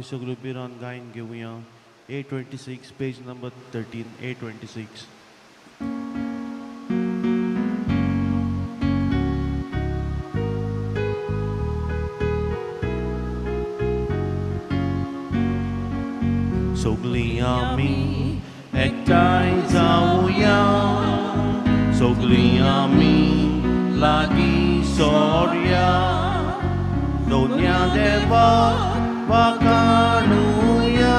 आमी सगळ्यो बिरान गायन घेवया. 826, पेज नंबर 13, 826. सगळीं आमी एकठांय जावया, सगळीं आमी लागीं सोरया, दोन्या देवाक वाखाणुया,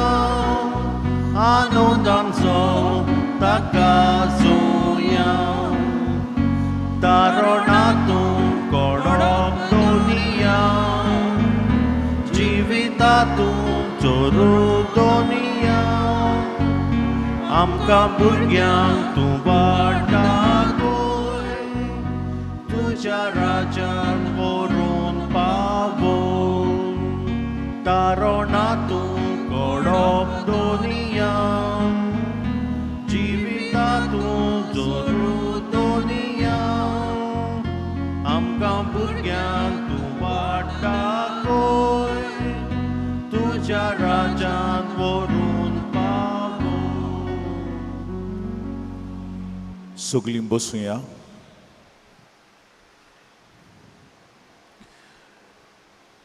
आनंदांचो ताका जोया. तारुणातूं कोडोप दोनिया, जिवितातूं चोरू दोनिया. आमकां भुरग्यांक तूं वाटाकूय, तुज्या राजान व्हरून पावोन. तारुणातूं कोडोप दोनिया, जिवितातूं जोरू दोनिया. आमकां भुरग्यांक तूं वाटाकूय, तुज्या राजान व्हरून पावोन. सगळीं बसूया.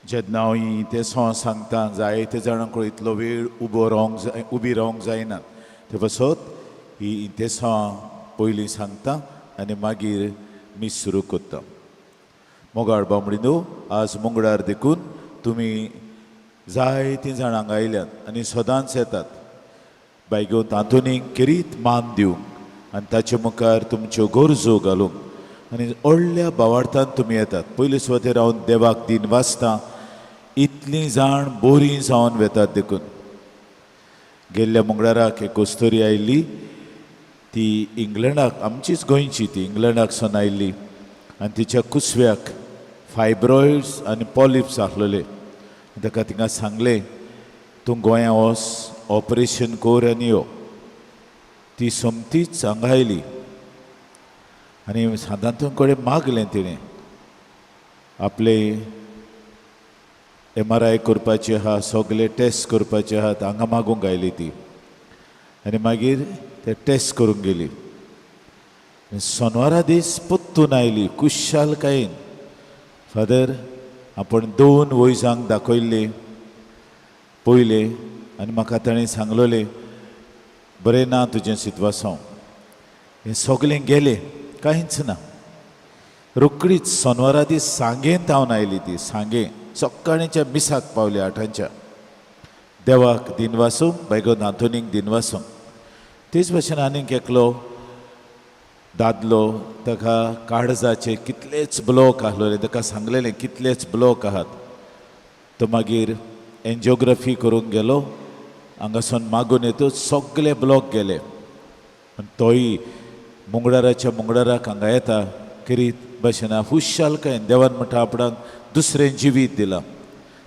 जेन्ना हांव ही ते सॉंग सांगता जायते जाणांक इतलो वेळ उबी रावंक जायना, ते बसत ही ते सॉंग पयलीं सांगता आनी मागीर मी सुरू करता. मोगाळ बामणीनो, आज मंगळार देखून तुमी जायतीं जाणांक आयल्यात आनी सदांच येतात बायग्यो तांतून केरीत मान दिवंक आनी ताचे मुखार तुमच्यो गरजो घालूंक आनी व्हडल्या भावार्थान तुमी येतात. पयले सुवातेर हांव देवाक दिन वाचता. इतलीं जाण बोरीं जावन वेतात देखून. गेल्ल्या मंगळाराक एक कस्तुरी आयिल्ली, ती इंग्लंडाक, आमचीच गोंयची, ती इंग्लंडाक सावन आयिल्ली आनी तिच्या कुसव्याक फायब्रॉइड्स आनी पॉलिप्स आसलेले. ताका थिंगा सांगलें, तूं गोंया वच, ऑपरेशन कर आनी यो. ती समतीच हांगा आयली आनी सादांतून कडेन मागलें तिणें. आपले MRI करपाचे आहा, सगळे टेस्ट करपाचे आहात, हांगा मागूंक आयली ती. आनी मागीर ते टेस्ट करूंक गेली. शेनवारा दीस परतून आयली कुशालकायेन. फादर, आपण 2 वैजांक दाखयल्ले पयले आनी म्हाका ताणें सांगलोलें, बरें ना तुजें सितवासो. हें सगळें गेलें, कांयच ना. रोकडीच शेनवारा दीस सांगेन तावन आयली ती. सांगे सकाळींच्या मिसाक पावली 8च्या. देवाक दिन वासूंक, बायगो नातोनीक दिन वासूंक. तेच भशेन आनीक एकलो दादलो, ताका काळजाचे कितलेच ब्लॉक आसलेले. ताका सांगलेलें कितलेच ब्लॉक आहात. तो मागीर एंजिओग्राफी करूंक गेलो. हांगासून मागून येतूच सगळे ब्लॉक गेले. तोय मंगळाराच्या मंगळाराक हांगा येता करीत भशेन हुशालकायेन देवान म्हणटा आपणाक दुसरें जिवीत दिलां.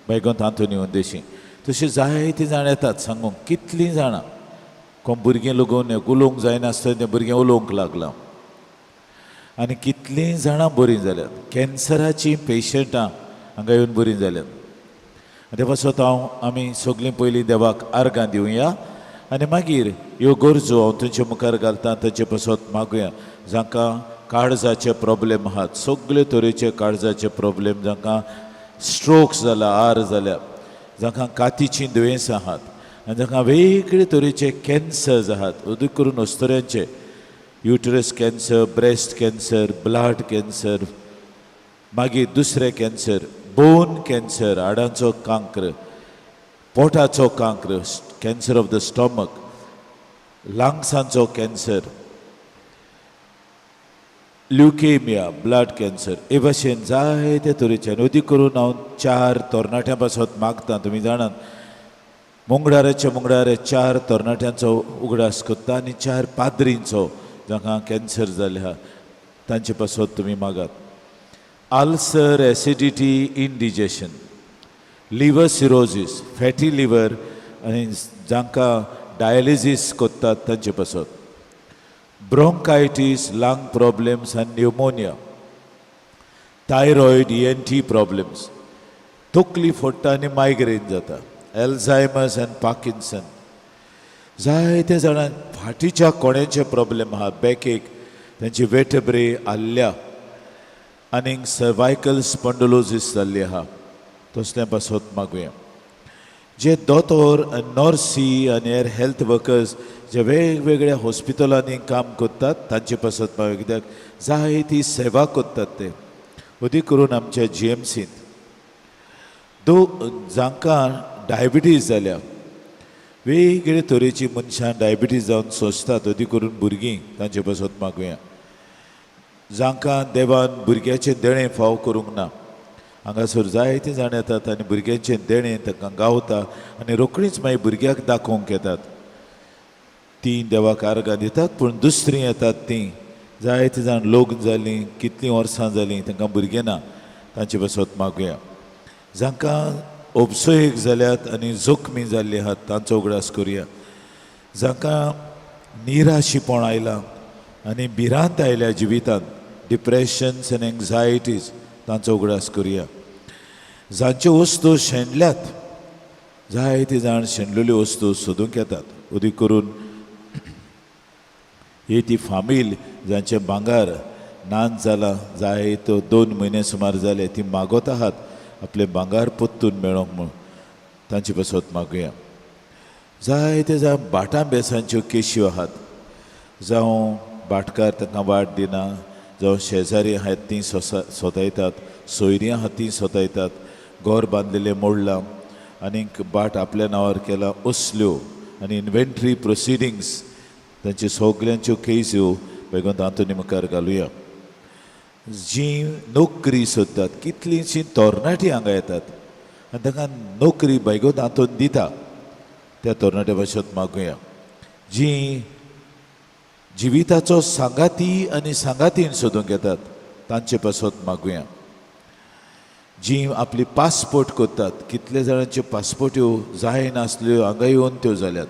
बायगोंत आंतोनी उंदेशी तशीं जायतीं जाण येतात सांगूंक. कितलीं जाणां कोण भुरगीं लागून उलोवंक जायनासतना तें भुरगें उलोवंक लागलां. आनी कितलीं जाणां बरीं जाल्यात. कॅन्सराचीं पेशंटां हांगा येवन बरीं जाल्यात. ते पासत आमी सगळीं पयलीं देवाक आर्गां दिवया आनी मागीर ह्यो गरजो हांव तुमचे मुखार घालता. ताचे पासत मागुया. जांकां काळजाचे प्रॉब्लेम आहात, सगळे तरेचे काळजाचे प्रॉब्लेम, जांकां स्ट्रोक्स जाला, आर जाल्या, जांकां कातीचीं दुयेंसां आहात आनी जांकां वेगळे तरेचे कॅन्सर्स आहात, उदक करून अस्तोऱ्यांचे, uterus cancer, breast cancer, blood cancer, मागीर दुसरे कॅन्सर, बोन कॅन्सर, हाडांचो कांक्र, पोटाचो कांक्र, कॅन्सर ऑफ द स्टॉमक, लंग्सांचो कॅन्सर, ल्युकेमिया, ब्लड कॅन्सर, हे भाशेन जायते तरेचे. उदीक करून हांव 4 तरणाट्यां पासत मागता. तुमी जाणात मंगळाराच्या मंगळार 4 तरणाट्यांचो उगडास करता आनी 4 पाद्रींचो जांकां कॅन्सर जाल्ले आहा तांचे पासत तुमी मागात. Ulcer, acidity, indigestion, liver cirrhosis, fatty liver आनी जांकां डायलिसीस करतात तांचे पासत. ब्रोंकायटीस, लंग प्रॉब्लेम्स आनी न्युमोनिया, थायरॉयड, ENT प्रॉब्लेम्स, तकली फोडटा आनी मायग्रेन जाता, एल्झायमर्स आनी पार्किन्सन. जायते जाणां फाटीच्या कोण्याचे प्रॉब्लेम आहा, बॅकेक तांची वेटब्रे आल्ल्या आनीक सर्वायकल स्पॉन्डलोसिस जाल्ली आहा. तसलें पासत मागुया. जे दोतोर नर्सी आनी हेर हेल्थ वर्कर्स जे वेगवेगळ्या हॉस्पिटलांनी काम करतात तांचे पासत मागुया, कित्याक जायती सेवा करतात ते. अदी करून आमच्या GMCंत जांकां डायबिटीज जाल्या, वेगळे तरेची मनशां डायबिटीज जावन सोंसतात, अदी करून भुरगीं तांचे पासत मागुया. जांकां देवान भुरग्याचें देणें फाव करूंक ना, हांगासर जायते जाण येतात आनी भुरग्यांचें देणें तांकां गावता आनी रोखडींच मागीर भुरग्याक दाखोवंक येतात. तीं देवाक आर्गां दितात, पूण दुसरीं येतात तीं जायते जाण लोक जालीं, कितलीं वर्सां जालीं, तांकां भुरगें ना, तांचे पासत मागुया. जांकां ओबसोयेक जाल्यात आनी जोखमी जाल्ली आहात तांचो उगडास करुया. जांकां निराशीपण आयलां आनी भिरांत आयल्या जिवितांत, डिप्रेशन्स आनी एंग्जायटीज, तांचो उगडास करुया. जांच्यो वस्तू शेणल्यात, जायते जाण शेणलेल्यो वस्तू सोदूंक येतात. उदी करून ही ती फामील जांचें भांगार नाच जालां, जायतो 2 म्हयने सुमार जाले, ती मागोत आहात आपले भांगार पोत्तून मेळोंक म्हूण, तांचे पासत मागुया. जायते जाण भाटां बेसांच्यो केश्यो आहात, जावं भाटकार तांकां वाट दिना, जावं शेजारी आहात तीं सोतायतात, सोयरीं आहात तीं सोतायतात, घर बांदलेलें मोडलां आनीक बाट आपल्या नांवार केला, असल्यो आनी इन्व्हेंटरी प्रोसिडींग्स तांच्यो सगल्यांच्यो केसी बेगोन तातूंत मुखार घालुया. जीं नोकरी सोदतात, कितलींशीं तरणाटीं हांगा येतात आनी तांकां नोकरी बेगोन तातूंत दिता, त्या तरणाट्या पासत मागुया. जीं जिविताचो सांगाती आनी सांगातीन सोदूंक येतात, तांचे पासत मागुया. जीं आपली पासपोर्ट करतात, कितले जाणांच्यो पासपोर्ट्यो जायनासल्यो, हांगा येवन त्यो जाल्यात.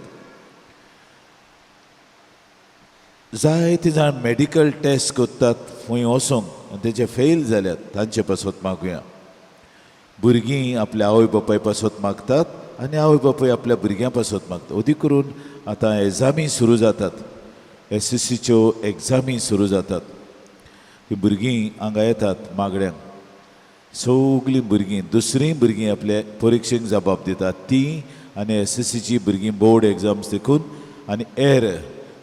जायते जाण मेडिकल टेस्ट करतात खंय वचोंक आनी तेचे फेल जाल्यात, तांचे पासत मागुया. भुरगीं आपल्या आवय बापाय पासत मागतात आनी आवय बापाय आपल्या भुरग्यां पासत मागतात. अदी करून आतां एग्जामी सुरू जातात, SSCच्यो एग्जामी सुरू जातात. ही भुरगीं हांगा येतात मागड्यांक, सगलीं भुरगीं, दुसरीं भुरगीं आपल्या परिक्षेक जबाब दितात, तीं आनी SSCची भुरगीं बोर्ड एग्जाम्स देखून आनी हेर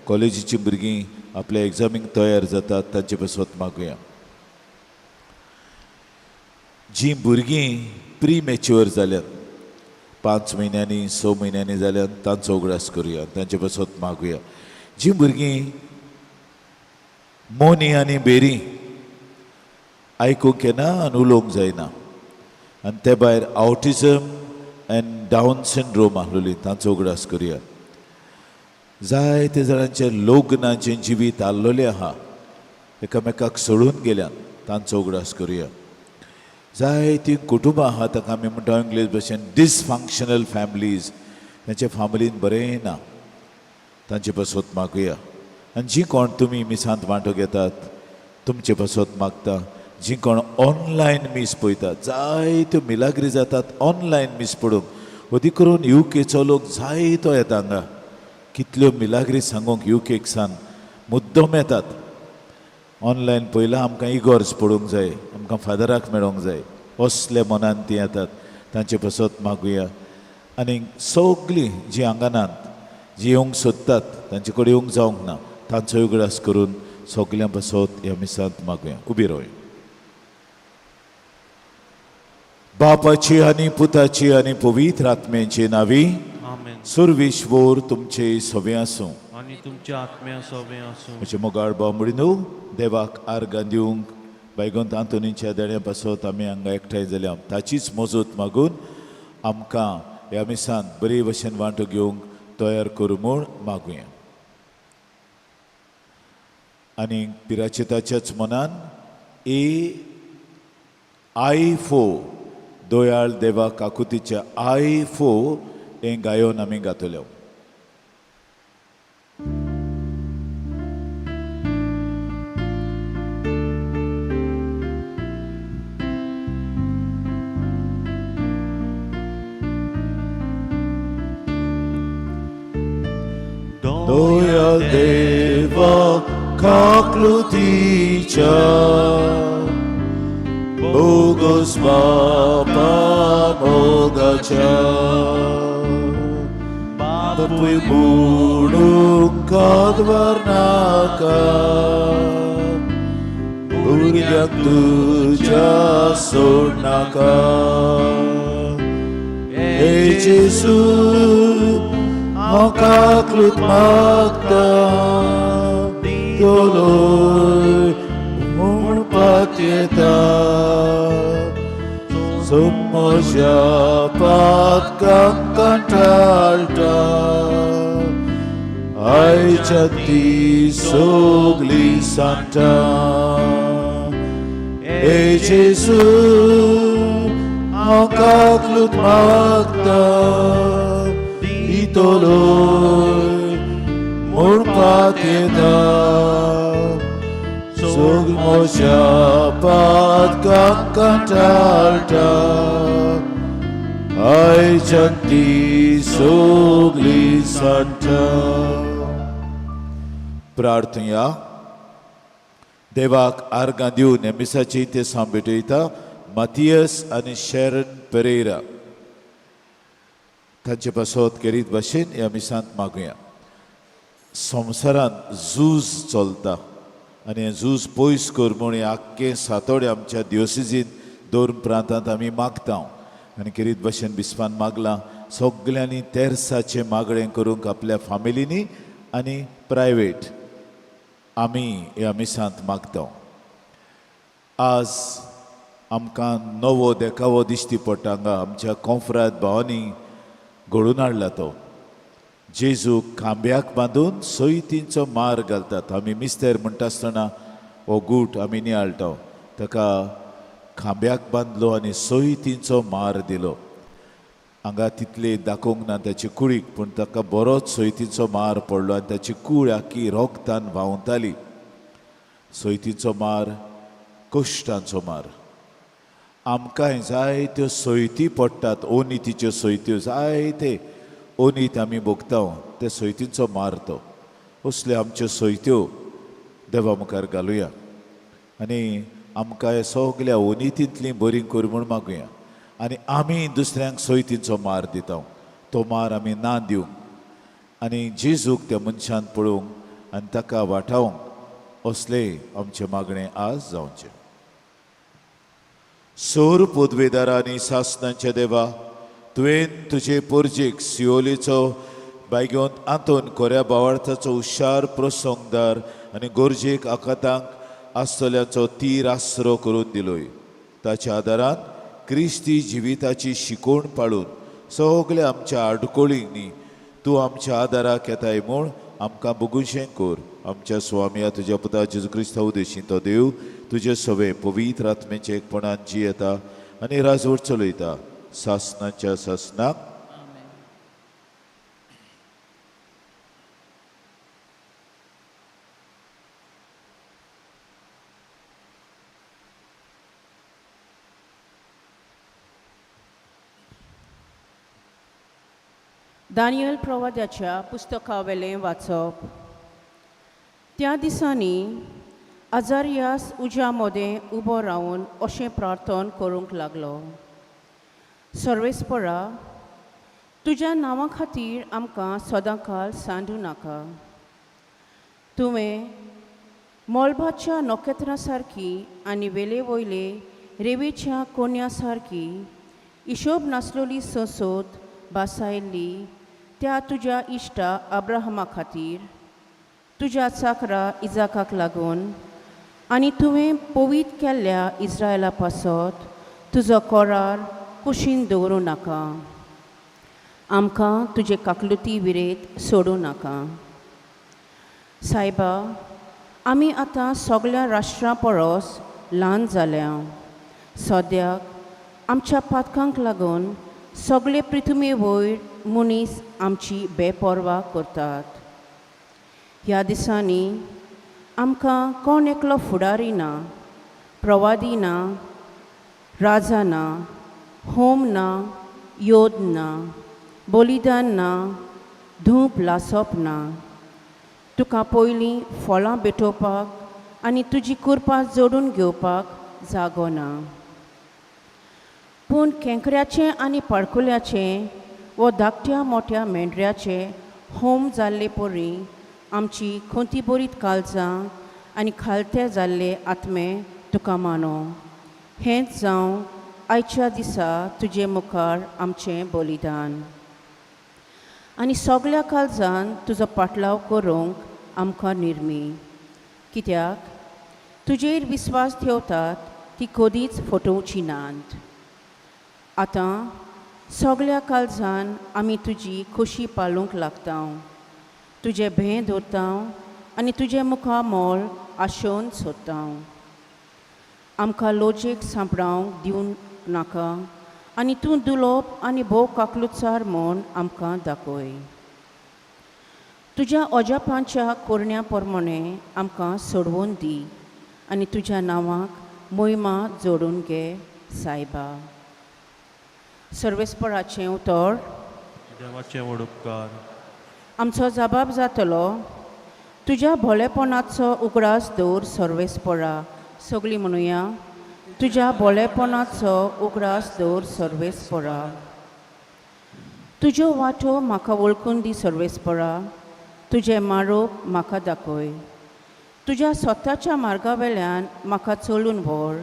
कॉलेजीची भुरगीं आपल्या एग्जामीक तयार जातात, तांचे पासत मागुया. जीं भुरगीं प्री मॅच्युअर जाल्यात, 5 म्हयन्यांनी 6 म्हयन्यांनी जाल्यात, तांचो उगडास करुया, तांचे पासत मागुया. जीं भुरगीं मोनी आनी बेरी आयकूंक येना आनी उलोवंक जायना, आनी ते भायर ऑटिझम आनी डावन सिंड्रोम आसलेलीं, तांचो उगडास करुया. जायते जाणांचे लग्नाचें जिवीत आल्लोलें आहा, एकामेकाक सोडून गेल्यात, तांचो उगडास करुया. जायतीं कुटुंबां आहा, ताका आमी म्हणटा इंग्लीश भाशेन डिसफंक्शनल फॅमिलीज, तांचे फॅमिलीन बरें ना, तांचे पासत मागुया. आनी जीं कोण तुमी मिसांत वांटो घेतात, तुमचे पासत मागता. जीं कोण ऑनलायन मीस पळयतात, जायत्यो मिलाग्री जातात ऑनलायन मीस पडूंक. अदी करून UKचो लोक जायतो येता हांगा, कितल्यो मिलाग्री सांगूंक UKक सान मुद्दम येतात. ऑनलायन पयलां आमकां इगोर्ज पडूंक जाय, आमकां फादराक मेळोंक जाय, असले मनान तीं येतात, तांचे पासत मागुया. आनी सगलीं जीं हांगा नात, जीं येवंक सोदतात, तांचे कडेन येवंक जावंक ना, तांचो उगडास करून सगल्यां पासत ह्या मिसांत मागुया. उबी रावया. बापाची आनी पुताची आनी पवित्र आत्म्याची नावी आमेन. सुरविश्वोर तुमचे सवे आसूं. आनी तुमच्या आत्म्या सवे आसूं. म्हजे मोगाळ बांबडी देवाक आर्गां दिवंक बैगोंत आंतोनीच्या देण्या पासत आमी हांगा एकठांय जाल्या, ताचीच मोजत मागून आमकां ह्या मिसांत बरे भशेन वांटो घेवंक तयार करूं म्हूण मागुया. आनी पिराचेताच्याच मनान आयफो दोयाळ देवा काकुतीच्या आयफो हें गायोन आमी गातल्यो. Doyal Deva kakluticha Bogos Bapa Mogacha Bapuy Budung Kadvarnaka Burgyak Tuja Surnaka Ey Jesus Makaklut Magda Doloy Murpatieta Sumosyapat kang kantalta Ay jati sogli santa Ey Jesus Makaklut Magda Itoloy Murpatieta Sugmosyapat kang kantalta Ay janti sugli santa प्रार्थना देवाक आर्गां दिवन हे मिसाची ते सांबेटयता मातियस आनी Sheeran Pereira तांचे पासत करीत भाशेन ह्या मिसांत मागुया संवसारांत झूज चलता आनी हें झूज पयस कर म्हूण हे आख्खे सातोडे आमच्या दिवसिजीन दोन प्रांतांत आमी मागता आनी करीत भाशेन बिस्पान मागलां सगल्यांनी तेर्साचें मागणें करूंक आपल्या फामिलींनी आनी प्रायवेट आमी ह्या मिसांत मागता आज आमकां नवो देखावो दिश्टी पडटा हांगा आमच्या कॉन्फ्रांत भावांनी घडोवन हाडला तो जेजूक खांब्याक बांदून सोयतींचो मार घालतात आमी मिस्तेर म्हणटा आसतना हो गूट आमी नियाळटा ताका खांब्याक बांदलो आनी सोयतींचो मार दिलो हांगा तितले दाखोवंक ना ताची कुडीक पूण ताका बरोच सोयतींचो मार पडलो आनी ताची कूड आख्खी रोगतान व्हांवताली सोयतींचो मार कश्टांचो मार आमकांय जायत्यो सोयती पडटात अनितीच्यो सोयत्यो जायते अनीत आमी भोगता ते सोयतींचो मार तो असल्यो आमच्यो सोयत्यो देवा मुखार घालुया आनी आमकां हे सगल्या अनितींतलीं बरीं कर म्हूण मागुया आनी आमी दुसऱ्यांक सोयतींचो मार दिता तो मार आमी ना दिवंक आनी जेजूक त्या मनशान पळोवंक आनी ताका वाटावंक असले आमचे मागणें आज जावचें सोर पोदवेदारा आनी सासणांच्या देवा तुवें तुजे पोरजेक सिओलीचो बायगेवन आंतून कोऱ्या बावार्थाचो हुशार प्रसंगदार आनी गोरजेक आकातांक आसतल्यांचो तीर आसरो करून दिलोय ताच्या आदारान क्रिस्ती जिविताची शिकोवण पाळून सगल्या आमच्या आडकोळींनी तूं आमच्या आदाराक येताय म्हूण आमकां बगुशें कर आमच्या स्वामिया तुज्या पुता जेजू क्रिस्ता उदेशीं तो देव तुजे सवे पवित्र आत्मेचे एकपणान जी येता आनी राजवट चलयता सासणाच्या सासणाक दानियल प्रवाद्याच्या पुस्तकावेलें वाचप त्या दिसांनी आजारियास उज्या मोदें उबो रावन अशें प्रार्थन करूंक लागलो सर्वेस्परा तुज्या नांवा खातीर आमकां सदांकाळ सांडू नाका तुवें मोलबाच्या नोखेत्रां सारकी आनी वेले वयले रेवेच्या कोन्या सारकी हिशोब नासलोली सोसोत बासायल्ली त्या तुज्या इश्टा अब्राहमा खातीर तुज्या चाकरा इजाकाक लागून आनी तुवें पवीत केल्ल्या इस्रायला पासत तुजो कोरार कुशीन दवरूं नाका आमकां तुजे काकलुती विरेत सोडूं नाका सायबा आमी आतां सगल्या राष्ट्रां परस ल्हान जाल्या सद्याक आमच्या पातकांक लागून सगळे पृथ्वी वयर मनीस आमची बेपर्वा करतात ह्या दिसांनी आमकां कोण एकलो फुडारी ना प्रवादी ना राजा ना होम ना योद ना बलिदान ना धूप लासप ना तुका पयलीं फळां भेटोवपाक आनी तुजी कुरपा जोडून घेवपाक जागो ना. पूण केंकऱ्याचें आनी पाळकुल्याचें वो धाकट्या मोठ्या मेंढऱ्याचें होम जाल्ले परी आमची खोंती बरीत काळजां आनी खालते जाल्ले आत्मे तुका मानो. हेंच जावं आयच्या दिसा तुजे मुखार आमचें बलिदान. आनी सगल्या काळजान तुजो पाटलाव करूंक आमकां निर्मी. कित्याक तुजेर विस्वास ठेवतात ती कदीच फटोवची नात. आतां सगल्या काळजान आमी तुजी खोशी पाळूंक लागता. तुजें भें धरता आनी तुजे मुखार मोल आशोवन सोदता. आमकां लोजेक सांपडावंक दिवंक नाका आनी तूं दुलोप आनी भोव काकलुचार म्हूण आमकां दाखय. तुज्या अजापांच्या कोरण्या प्रमाणें आमकां सोडवून दी आनी तुज्या नांवाक मोहिमा जोडून घे सायबा. सर्वेस्पराचें उतर. देवाचें व्हड उपकार. आमचो जबाब जातलो. तुज्या भोळेपणाचो उगडास दवर सर्वेस्परा. सगळीं म्हणुया. तुज्या भोळेपणाचो उगडास दवर सर्वेस्परा. तुज्यो वाटो म्हाका वळखून दी सर्वेस्परा. तुजें मारोप म्हाका दाखय. तुज्या स्वताच्या मार्गा वेल्यान म्हाका चलून व्हर.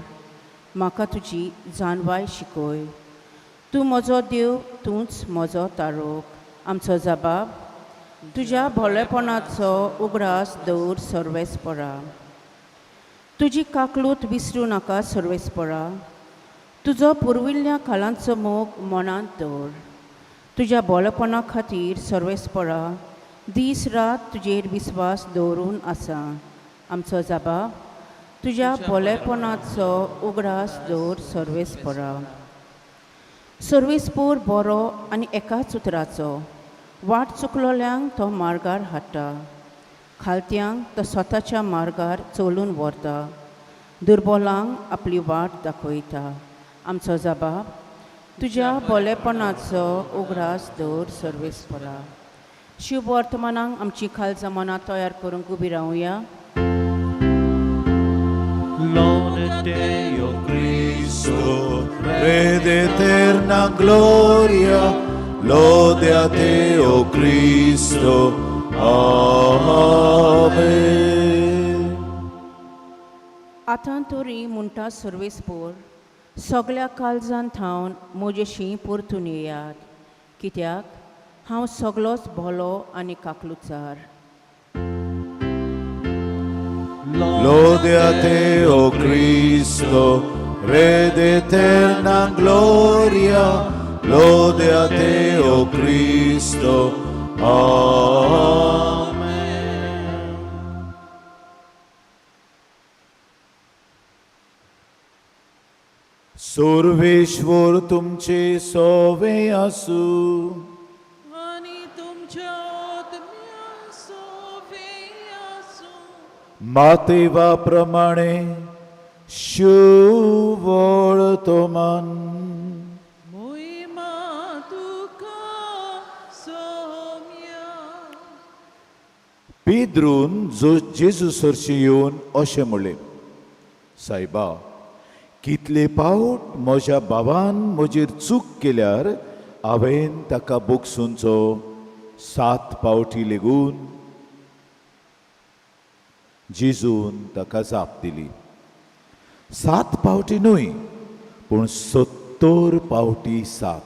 म्हाका तुजी जानवाय शिकय. तूं म्हजो देव, तूंच म्हजो तारोक. आमचो जबाब. तुज्या भोळेपणाचो उगडास दवर सर्वेस्परा. तुजी काकलूत विसरूं नाका सर्वेस्परा. तुजो पुर्विल्ल्या काळांचो मोग मनांत दवर. तुज्या भोळेपणा खातीर सर्वेस्परा दीस रात तुजेर विस्वास दवरून आसा. आमचो जबाब. तुज्या भोळेपणाचो उगडास दवर सर्वेस्परा. सर्वेस्पूर बरो आनी एकाच उतराचो. वाट चुकलोल्यांक तो मार्गार हाडटा. खालत्यांक तो स्वताच्या मार्गार चलून व्हरता. दुर्बलांक आपली वाट दाखयता. आमचो जबाब. तुज्या भोळेपणाचो उगडास दवर सर्वेस्परा. शुभ वर्तमानांक आमची खालजां मनां तयार करूंक उबी रावया. Lode Deo Cristo, Re d'eterna gloria, lode a te, o Cristo. Amen. आतां तरी म्हणटा सर्वेस्पोर सगल्या काळजान थावन म्हजेशी परतून येयात. कित्याक हांव सगलोच भलो आनी काकलुचार. Lode a te, o Cristo, Re d'eterna gloria, lode a te, o Cristo. Amen. Sarveshwar तुमचे सोवे आसू आणि तुमच्या आत्म्या सोबे असो. मातेवा प्रमाणे शुवळ तो मन मोहिमा तुका सौम्या. पेद्रून जेजू सरशी येवन अशें म्हणलें, सायबा, कितले पावट म्हज्या भावान म्हजेर चूक केल्यार हांवें ताका बोगसूंचो 7 पावटी लेगून. जेजून ताका जाप दिली. 7 पावटी न्हय, पूण 70 पावटी 7.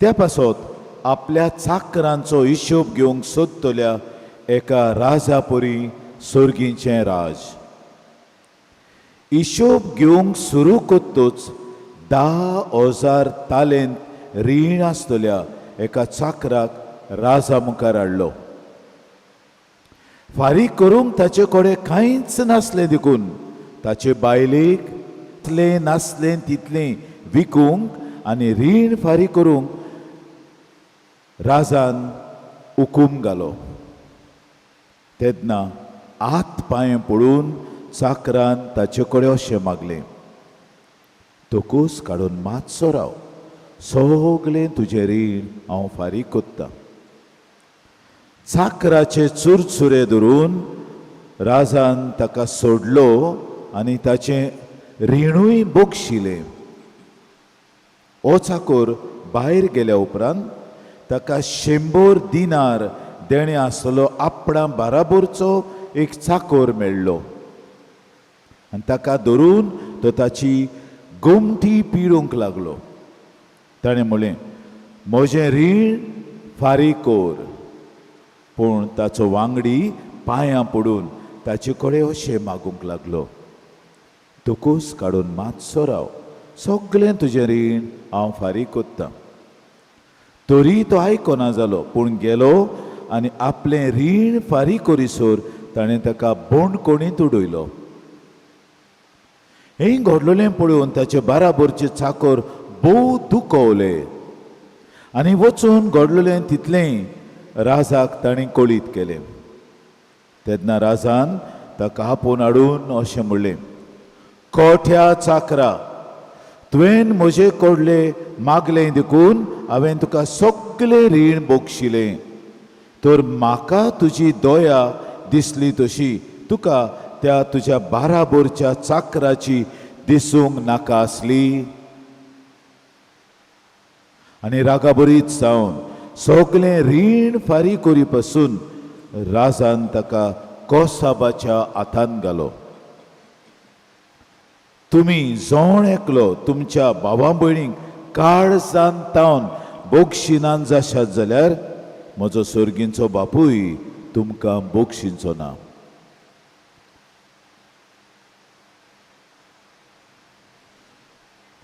त्या पासत आपल्या चाकरांचो हिशोब घेवंक सोदतल्या एका राजा परी सर्गीचें राज. हिशोब घेवंक सुरू कोत्तूच 10,000 तालेंत रीण आसतल्या एका चाकराक राजा मुखार हाडलो. फारीक करूंक ताचे कडेन कांयच नासलें देखून ताचे बायलेक इतलें नासलें तितलें विकूंक आनी रीण फारीक करूंक राजान हुकूम घालो. तेन्ना हात पांय पडून चाकरान ताचे कडेन अशें मागलें, तोकूस काडून मातसो राव, सगलें तुजें रीण हांव फारीक कोत्तां. चाकराचे चुरचुरे धरून राजान ताका सोडलो आनी ताचें रिणूय बोगशिलें. हो चाकोर भायर गेल्या उपरांत ताका 100 दिनार देणे आसलो आपणा बाराबोरचो एक चाकोर मेळ्ळो आनी ताका धरून तो ताची गोमटी पिळूंक लागलो. ताणें म्हणलें, म्हजें रीण फारीक कोर. पूण ताचो वांगडी पांयां पडून ताचे कडेन अशें मागूंक लागलो, दोकूस काडून मातसो राव, सगळें तुजें रीण हांव फारीक कोत्तां. तरी तो आयकना जालो, पूण गेलो आनी आपलें रीण फारीक करिसोर ताणें ताका बोंडकोणींत उडयलो. हें घडलोलें पळोवन ताचे बाराबोरचे चाकर भोव दुखवले आनी वचून घडलोलें तितलें राजाक ताणें कळीत केलें. तेन्ना राजान ताका आपोवन हाडून अशें म्हणलें, कोठ्या चाकरा, तुवें म्हजे कडलें मागलें देखून हांवें तुका सगळें रीण बोगशिलें. तर म्हाका तुजी दया दिसली तशी तुका त्या तुज्या बाराबोरच्या चाकराची दिसूंक नाका आसली. आनी रागाबरीत जावन सगळें रीण फारीक करी पासून राजान ताका कोसाबाच्या हातांत घालो. तुमी जोण एकलो तुमच्या भावा भयणीक काळजान तावन बोगशिनान जाशात जाल्यार म्हजो सर्गींचो बापूय तुमकां बोगशिंचो ना.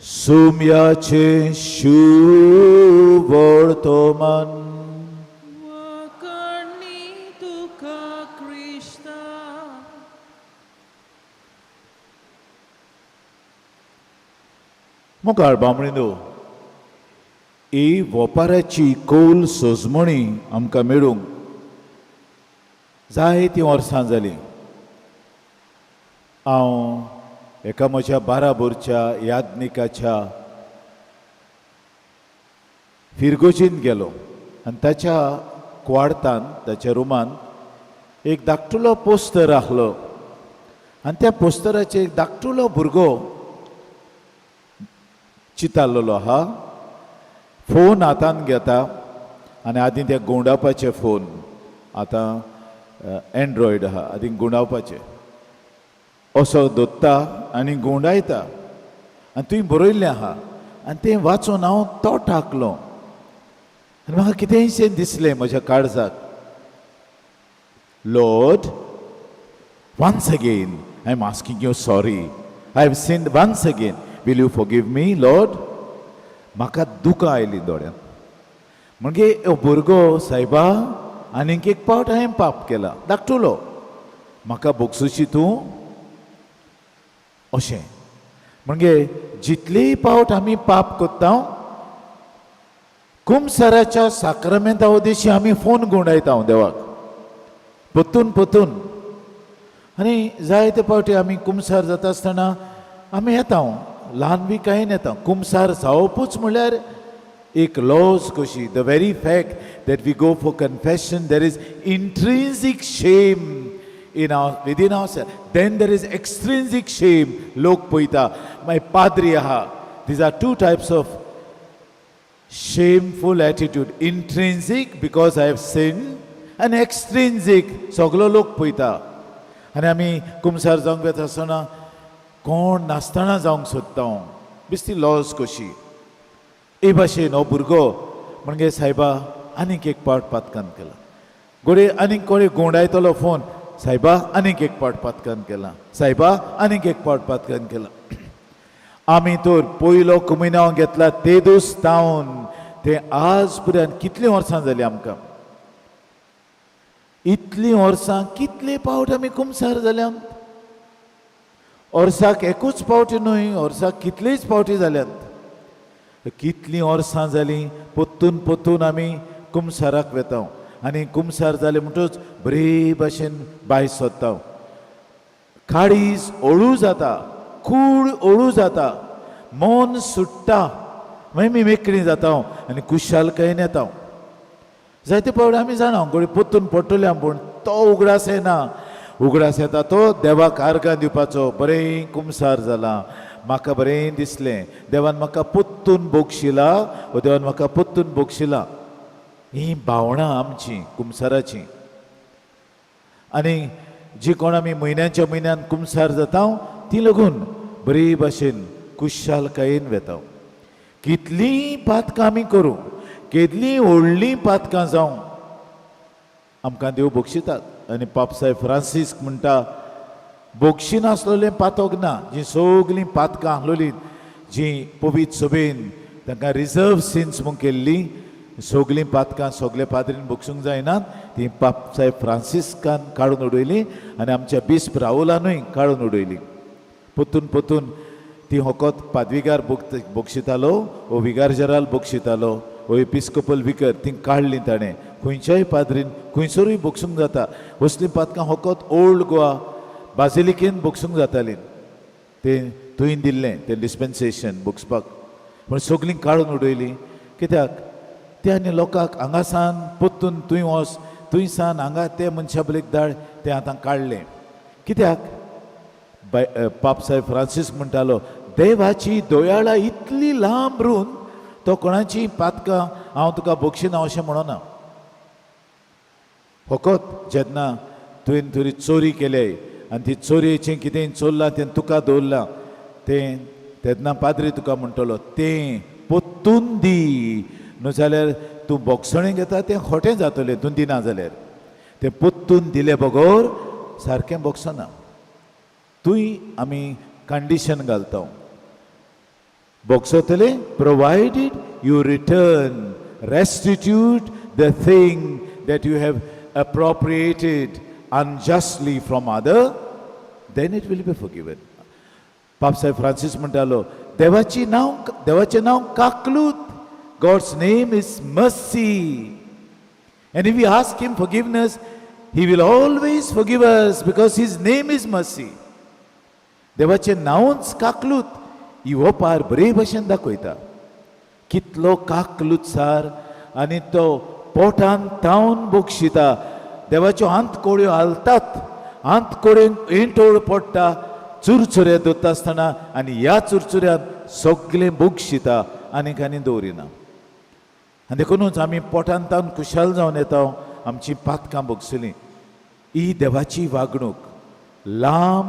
सुम्याचे शुभ वर्तमान वकर्णी तुका क्रिस्ता. मुखार बामणीनो, ही वोपाराची कौल सोजमणी आमकां मेळूंक जायतीं वर्सां जालीं. हांव एका म्हज्या बाराबोरच्या याज्ञिकाच्या फिरगोजीन गेलो आनी ताच्या क्वार्तान, ताच्या रुमान एक धाकटुलो पोस्टर आसलो आनी त्या पोस्टराचेर एक धाकटुलो भुरगो चिताल्लो आहा. फोन हातान घेता आनी आदीं ते गुंडावपाचे फोन, आतां एंड्रॉयड आहा, आदीं गुंडावपाचे, असो दोत्ता आनी गुंडायता आनी तुवें बरयल्लें आहा आनी तें वाचून हांव तो ठाकलो आनी म्हाका कितेंशें दिसलें म्हज्या काळजाक. Lord, once again I am asking you sorry, I have sinned once again, will you forgive me Lord. म्हाका दुकां आयलीं दोळ्यांत. म्हणजे हो भुरगो, सायबा, आनीक एक पावट हांवें पाप केला, धाकटुलो, म्हाका बोगसूची तूं, अशें. म्हणजे जितली पावट आमी पाप कोत्ता कुमसाराच्या साक्रामेंता दिशी आमी फोन गुंडायता देवाक पोत्तून पोत्तून. आनी जायते पावटी आमी कुमसार जाता आसतना आमी येता, ल्हान बी कांय येता. कुमसार जावपूच म्हळ्यार एक लॉज कशी. The very fact that we go for confession, there is intrinsic shame in our within ourselves, then there is extrinsic shame. Lok poita my padri aha. These are two types of shameful attitude. Intrinsic, because I have sinned, and extrinsic, soglo lok poita. आनी आमी कुमसार जावंक वेता आसतना कोण नासतना जावंक सोदता बिस्ती lodge कशी. हे भाशेन हो भुरगो म्हणजे सायबा आनीक एक पावट पातकान केला. गोडे आनीक कोणे गोंडायतलो फोन, सायबा आनीक एक पावट पातकान केला, सायबा आनीक एक पावट पातकान केला. आमी तर पयलो कुमिनांव घेतला ते दीस तावन ते आज पर्यंत कितलीं वर्सां जालीं आमकां. इतलीं वर्सां कितले पावट आमी कुमसार जाल्यांत. वर्साक एकूच पावटी न्हय, वर्साक कितलींच पावटी जाल्यांत. कितलीं वर्सां जालीं पोत्तून पोत्तून आमी कुमसाराक वेता आनी कुमसार जाले म्हणटूच बरे भाशेन बाय सोदता. काळीज ओळू जाता, कूड ओळू जाता, मन सुट्टा, मागीर मी मेकळीं जाता आनी कुशालकायेन येता. जायते फावट आमी जाणा गोडी पोत्तून पडटले पूण तो उगडास येना. उगडास येता तो देवाक आर्गां दिवपाचो. बरें कुमसार जाला, म्हाका बरें दिसलें, देवान म्हाका पोत्तून बोगशिला, वो देवान म्हाका पोत्तून बोगशिला. ही भावनां आमची कुमसाराची. आनी जी कोण आमी म्हयन्याच्या म्हयन्यान कुमसार जाता ती लागून बरे भाशेन कुशालकायेन वेता. कितलीं पातकां आमी करूं, केदलीं व्हडलीं पातकां जावं, आमकां देव बक्षितात. आनी पापसाय फ्रांसीस म्हणटा बोगशी नासलोलें पातोक ना. जीं सगलीं पातकां आहलोलीं जीं पवित्र सभेन तांकां रिजर्व सिन्स म्हूण केल्लीं सगलीं पातकां सगळे पाद्रीन बोगसूंक जायनात. ती पापसाय फ्रांसिस्कान काडून उडयलीं आनी आमच्या बिस्प राहुलानूय काडून उडयलीं. पोत्तून पोत्तून ती होकोत पादविगार बोगशितालो, वो विगार जराल बोगशितालो, वो एपिस्कोपल विकर ती काडलीं ताणें. खंयच्याय पाद्रीन खंयसरूय बोगसूंक जाता. असलीं पातकां होकोत ओल्ड गोवा बाजिलिकेन बोगसूंक जातालीं. ते थंय दिल्लें तें डिस्पेन्सेशन बोगसपाक, पूण सगलीं काडून उडयलीं. कित्याक ते आनी लोकांक हांगासान पोत्तून तुंय वच, तुंय सान हांगा ते मनशा बलेक धाड, तें आतां काडलें. कित्याक पापसाय फ्रांसीस म्हणटालो देवाची दोयाळा इतली लांब रून तो कोणाची पातकां हांव तुका बोगशिना अशें म्हणना. फकत जेन्ना तुवें तरी चोरी केले आनी ती चोरयेचें कितें चोरलां तें तुका दवरलां, तें तेन्ना पाद्री तुका म्हणटलो तें पोत्तून दी, न्हू जाल्यार तूं बोगसणें घेता तें खोटें जातलें तूं दिना जाल्यार. तें पोत्तून दिलें बगोर सारकें बोगसना. तुय आमी कंडिशन घालता बोगसतले provided you return restitute the thing that you have appropriated unjustly from other, then it will be forgiven. Papsai Francis म्हणटालो देवाचें नांव काकलूत. God's name is mercy. And if we ask him forgiveness, he will always forgive us because his name is mercy. देवाचें नांवच काकलूत. हो पार बरे भशेन दाखयता कितलो काकलूतसार आनी तो पोटान तावन बोगशिता. देवाच्यो आंत कोळ्यो हालतात, आंत कोळ्यांक एंटोळ पडटा चुरचुरे दोत्ता आसतना, आनी ह्या चुरचुऱ्यान सगळें बोगशिता आनीक आनी दवरिना. आनी देखूनच आमी पोटान तावन कुशाल जावन येता आमची पातकां बोगसलीं. ही देवाची वागणूक लांब,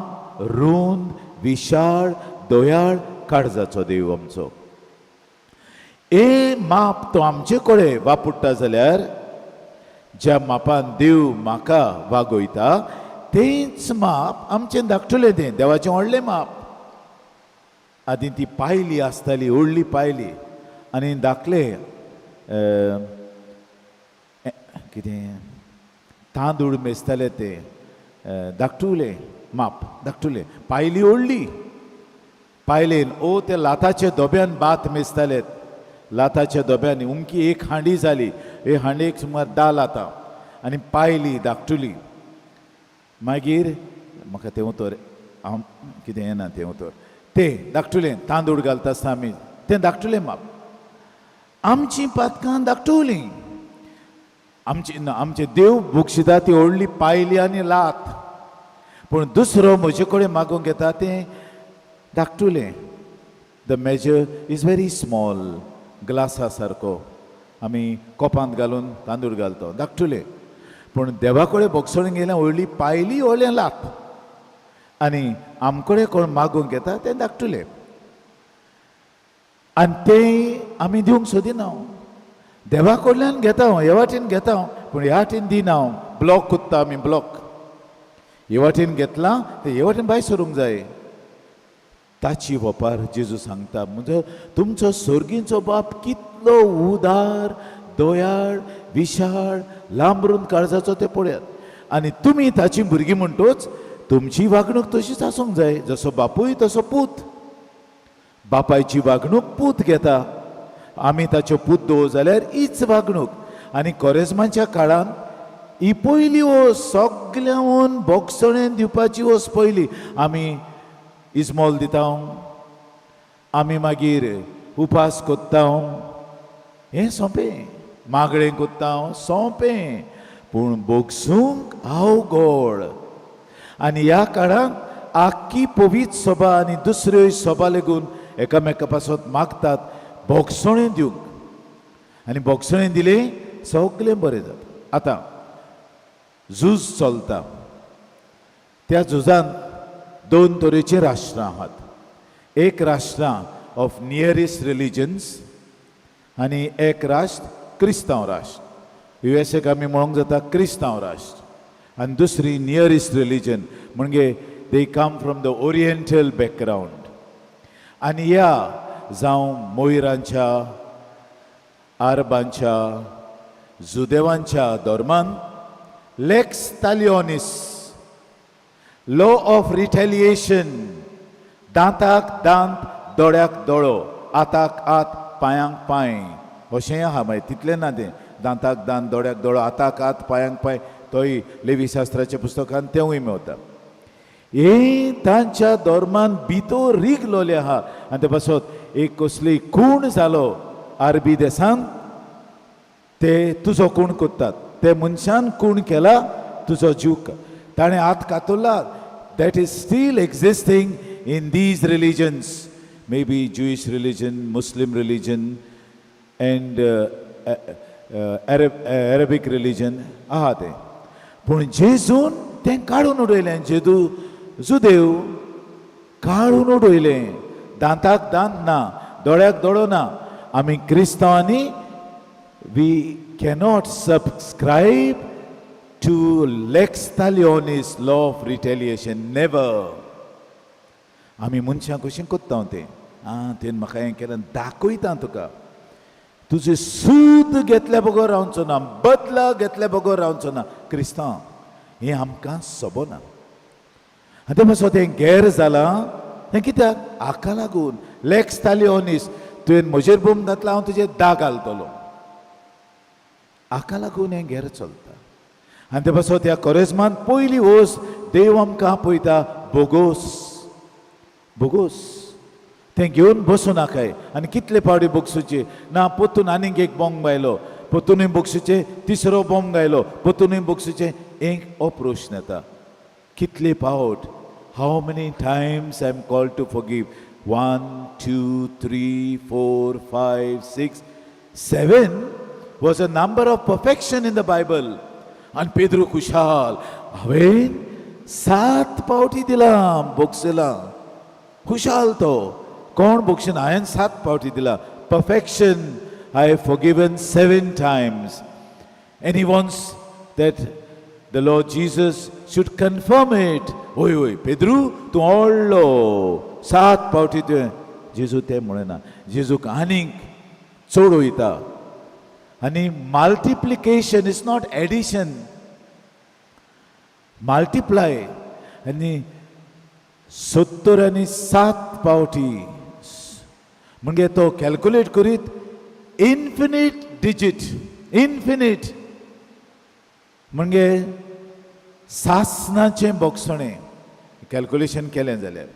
रुंद, विशाळ, दोयाळ काळजाचो देव आमचो. माप तो आमचे कडेन वापुट्टा जाल्यार ज्या मापान देव म्हाका वागयता तेंच माप आमचें धाकटुलें तें देवाचें व्हडलें माप. आदीं ती पायली आसताली, व्हडली पायली, आनी धाकलें कितें तांदूळ मेजताले ते धाकटुलें माप, धाकटुलें. पायली व्हडली, पायलेन ते लाताच्या दोब्यान भात मेजताले. लाताच्या दोब्यांनी उमकी एक हांडी जाली, हे हांडेक सुमार 10 लातां, आनी पायली धाकटुली. मागीर म्हाका तें उतर हांव कितें येना तें उतर तें धाकटुलें तांदूळ घालता आसता आमी तें धाकटुलें माप. आमचीं पातकां धाकटुलीं. आमचे देव बोगशिता ती व्हडली पायली आनी लात, पूण दुसरो म्हजे कडेन मागूंक येता तें धाकटुलें. The measure is very small. ग्लासा सारको आमी कोपांत घालून तांदूळ घालता धाकटुलें. पूण देवा कडेन बोगसणें गेल्यार व्हडली पायली व्हडलें लात, आनी आमकडे कोण मागूंक येता तें धाकटुलें. आनी तें आमी दिवंक सोदिना. देवा कडल्यान घेता, हे वाटेन घेता, पूण ह्या वाटेन दिना. ब्लॉक कोत्ता आमी, ब्लॉक. हे वाटेन घेतलां तें हे वाटेन भायर सरूंक जाय. ताची वपार जेजू सांगता म्हणजे तुमचो सर्गीचो बाप कितलो उदार, दोयाळ, विशाळ, लांबरून काळजाचो ते पळयात. आनी तुमी ताची भुरगीं म्हणटोच तुमची वागणूक तशीच आसूंक जाय. जसो बापूय तसो पूत. बापायची वागणूक पूत घेता, आमी ताच्यो पूत दवो जाल्यार हीच वागणूक. आनी कोरेजमाच्या काळान ही पयली वस सगळ्यांक बोगसणें दिवपाची वस पयली. आमी इस्मॉल दिता, आमी मागीर उपास कोत्ता, हें सोंपें. मागणें कोत्ता हांव सोंपें पूण बोगसूंक अवघड. आनी ह्या काळांत आख्खी पवित्र सभा आनी दुसऱ्यो सभा लेगून एकामेका पासत मागतात बोगसणें दिवंक आनी बोगसणें दिलें सगळें बरें जाता. आतां झूज चलता. त्या झुजांत दोन तरेचीं राष्ट्रां आहात. एक राष्ट्रां ऑफ नियरेस्ट रिलिजन्स आनी एक राष्ट्र क्रिस्तांव राष्ट्र. USA आमी म्हणूंक जाता क्रिस्तांव राष्ट्र आनी दुसरी नियरेस्ट रिलिजन म्हणजे they come from the oriental background. आनी ह्या जावं मोयरांच्या, आरबांच्या, जुदेवांच्या धर्मान lex talionis, law of retaliation, दांताक दांत, दोळ्याक दोळो, आताक आत, पांयांक पांय, अशेंय आहा. मागीर तितलें ना तें दांताक दांत, दोळ्याक दोळो, आताक आत, पांयांक पांय, तोय लेवीशास्त्राच्या पुस्तकांत तेवूय मेवता. हे तांच्या धर्मान भितर रीग लोले आहा. आनी ते पासत एक कसली खूण जालो आरबी देशांत, ते तुजो खूण कोत्तात. ते मनशान खूण केला तुजो जीव ताणें हात कातरला. That is still existing in these religions, may be Jewish religion, Muslim religion and Arabic religion आहा तें. पूण जेजून तें काडून उडयलें. जुदेव काडून उडयलें. दांताक दांत ना, दोळ्याक दोळो ना. आमी क्रिस्तांवांनी we cannot subscribe to lex talionis, law of retaliation. Never. आमी मनशां कशीं कोत्ता तें. तें म्हाका हें केलें दाखयता तुका. तुजें सूद घेतल्या बगोर रावचो ना, बदला घेतल्या बगोर रावचो ना. क्रिस्तांव हें आमकां सबोना. आनी ते मातसो तें गैर जालां. हें कित्याक? हाका लागून लेक्स तालिओनिस. तुवें म्हजेर बोम घातला, हांव तुजेर दा घालतलो. हाका लागून हें गैर चलता. आनी ते पासत ह्या कोरेजमांत पयली वोस देव आमकां आपयता बोगोस. बोगोस तें घेवन बसूं नाकाय. आनी कितले फावटी बोगसूचे ना, पोतून आनीक एक बॉम्ब गायलो, पोतूनय बोगसूचे तिसरो बॉम्ब गायलो, पोतूनय बोगसूचे. एक हो प्रश्न येता, कितले फावट? How many times I am called to forgive? 1, 2, 3, 4, 5, 6, 7 was a number of perfection in the Bible. आनी पेद्रू खुशाल, हांवें 7 फावटी दिला बोगसेला. खुशाल तो कोण बोगशन? हांवें 7 फावटी दिला. perfection, I have forgiven 7 times. And he wants that the Lord Jesus should confirm it. ओय ओय पेद्रू तूं व्हडलो 7 फावटी तुवें. जेजू तें म्हणना. जेजूक आनीक चड वयता. आनी multiplication is not addition. Multiply. आनी 70 आनी 7 फावटी म्हणजे तो कॅल्क्युलेट करीत इन्फिनीट डिजीट. इन्फिनीट म्हणजे सासनाचें बोगसणें कॅल्क्युलेशन केलें जाल्यार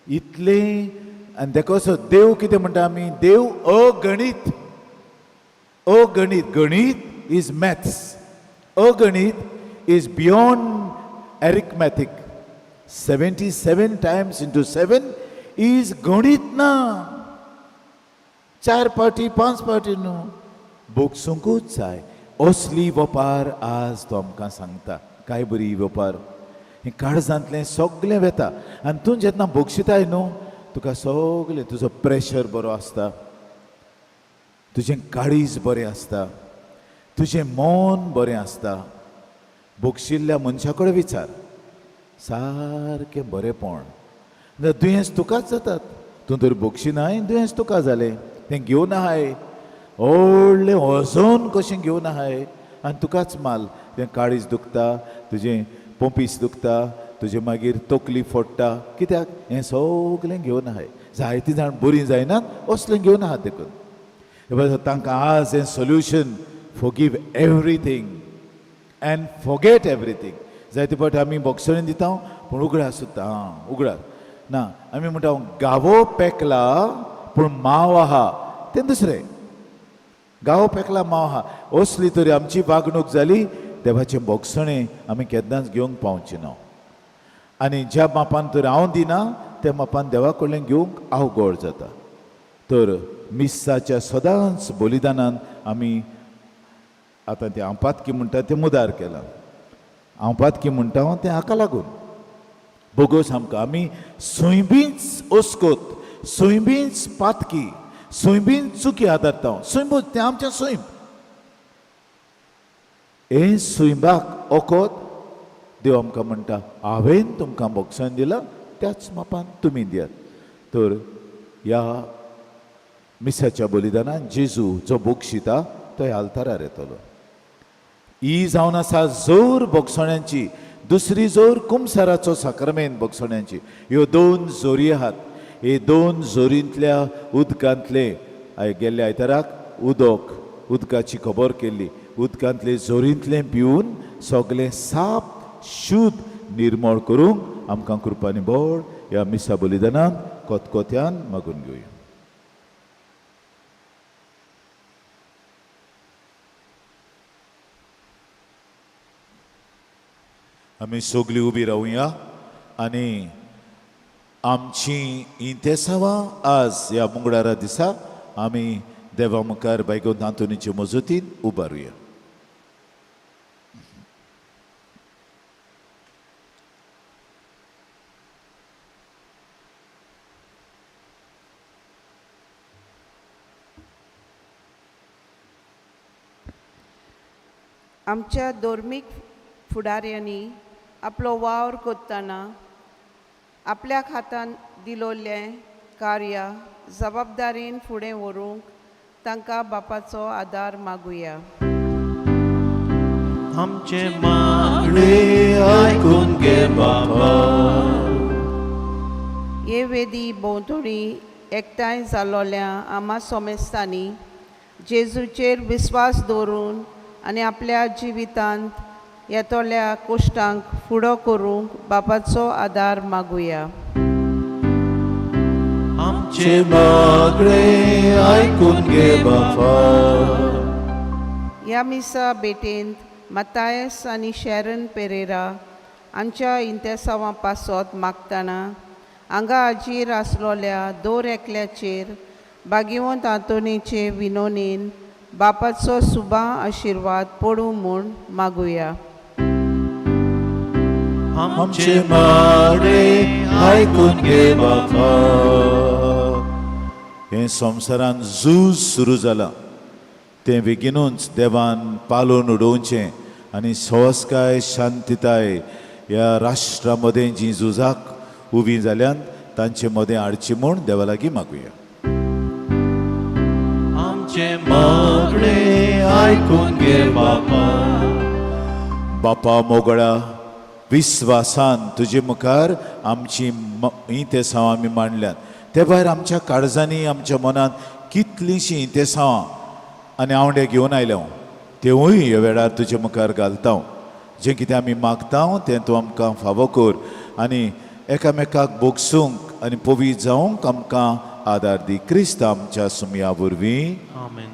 इतलें. आनी तेका असो देव कितें म्हणटा आमी? देव अगणीत. अगणित. गणित इज मॅथ्स. अगणित is beyond arithmetic. 77 times into 7 is गणित ना. 4 फावटी 5 फावटी न्हू. बोगसूंकूच जाय. असली वेपार आज तो आमकां सांगता. काय बरी वेपार. हें काळजांतलें सगळें वेता. आनी तूं जेन्ना बोगशिताय न्हू, तुका सगळें तुजो प्रेशर बरो आसता, तुजें काळीज बरें आसता, तुजें मन बरें आसता. बोगशिल्ल्या मनशा कडेन विचार, सारकें बरेंपण. दुयेंस तुकाच जातात. तूं तर बोगशिनाय, दुयेंस तुका जालें. तें घेवन आहाय व्हडलें वजन कशें घेवन आहाय आनी तुकाच माल. तें काळीज दुखता, तुजें पोंपीस दुखता, तुजें मागीर तकली फोडटा. कित्याक? हें सगळें घेवन आहाय. जायतीं जाण बरीं जायनात असलें घेवन आहात देखून. तांकां आज हें solution, forgive everything end forget everything. जायते फावटी आमी बोगसणें दिता पूण उगडास सुद्दां. उगडास ना. आमी म्हणटा गावो पेकला पूण माव आहा. तें दुसरें. गांव पेकला माव आहा असली तरी आमची वागणूक जाली देवाचें बोगसणें आमी केन्नाच घेवंक पावचें ना आनी ज्या मापान तर हांव दिना त्या मापान देवा कडल्यान घेवंक हांव गोड जाता तर मिस्साच्या सदांच बलिदानान आमी आतां तें आंपातकी म्हणटा तें मुदार केलां आंपातकी म्हणटा हांव तें हाका लागून बोगोस आमकां आमी सोयबींच ओस्कोत सोयबींच पातकी सोयबींच चुकी आदारता सोयबूच तें आमचें सोयब हे सोयबाक ओकोत देव आमकां म्हणटा हांवें तुमकां बोगसान दिलां त्याच मापान तुमी दियात तर ह्या मिसाच्या बलिदानान जेजू जो बोगशिता तो ह्या आल्तारार येतलो ही जावन आसा जोर बोगसण्यांची दुसरी जोर कुमसाराचो साक्रमेंत बोगसण्यांची ह्यो दोन जोरी आहात हे दोन जोरींतल्या उदकांतले गेल्ल्या आयताराक उदकाची खबर केल्ली उदकांतले जोरींतले पिवन सगळे साप शुद्ध निर्मळ करूंक आमकां कृपानी बोड ह्या मिसा बलिदानान कोतकोत्यान मागून घेवया आमी सगळीं उबी रावया आनी आमची इंतेसावां आज ह्या मंगळारा दिसा आमी देवा मुखार बायगो नांतुनीचे मजतीन उबारुया आमच्या धर्मीक फुडाऱ्यांनी आपलो वावर करतना आपल्या हातान दिलोल्लें कार्य जबाबदारीन फुडें व्हरूंक तांकां बापाचो आदार मागुया आमचे मागणे आयकून घे बाबा हे वेदी भोंवतणी एकठांय जालोल्या आमा सोमेस्तांनी जेजूचेर विस्वास दवरून आनी आपल्या जिवितांत येतोल्या कोश्टांक फुडो करूंक बापाचो आदार मागुया आमचे मागणे आयकून घे बाबा ह्या मिसा भेटेंत मतायस आनी शेरन पेरेरा हांच्या इंतेसावां पासत मागतना हांगा हाजीर आसलोल्या दोर एकल्याचेर भागिवंत आंतोनीचे विनोनीन बापाचो सुबा आशिर्वाद पडूं म्हूण मागुया आमचे मागणे आयकून घे बाबा हे संवसारान झूज सुरू जाला तें बेगीनूच देवान पालोवन उडोवचें आनी संस्काय शांतीताय ह्या राष्ट्रा मदें जी झुजाक उबी जाल्यान तांचे मदें हाडची म्हूण देवा लागीं मागुया आमचे मागणे आयकून घे बाबा बापा मोगळा विस्वासान तुजे मुखार आमची इंतेसांवां आमी मांडल्यात ते भायर आमच्या काळजांनी आमच्या मनांत कितलींशीं इंतेसांवां आनी आवडे घेवन आयल्या तेवूय ह्या वेळार तुजे मुखार घालता जें कितें आमी मागता तें तूं आमकां फावो कर आनी एकामेकाक बोगसूंक आनी पवित्र जावंक आमकां आदार दी क्रिस्त आमच्या सुमया वरवीं आमेन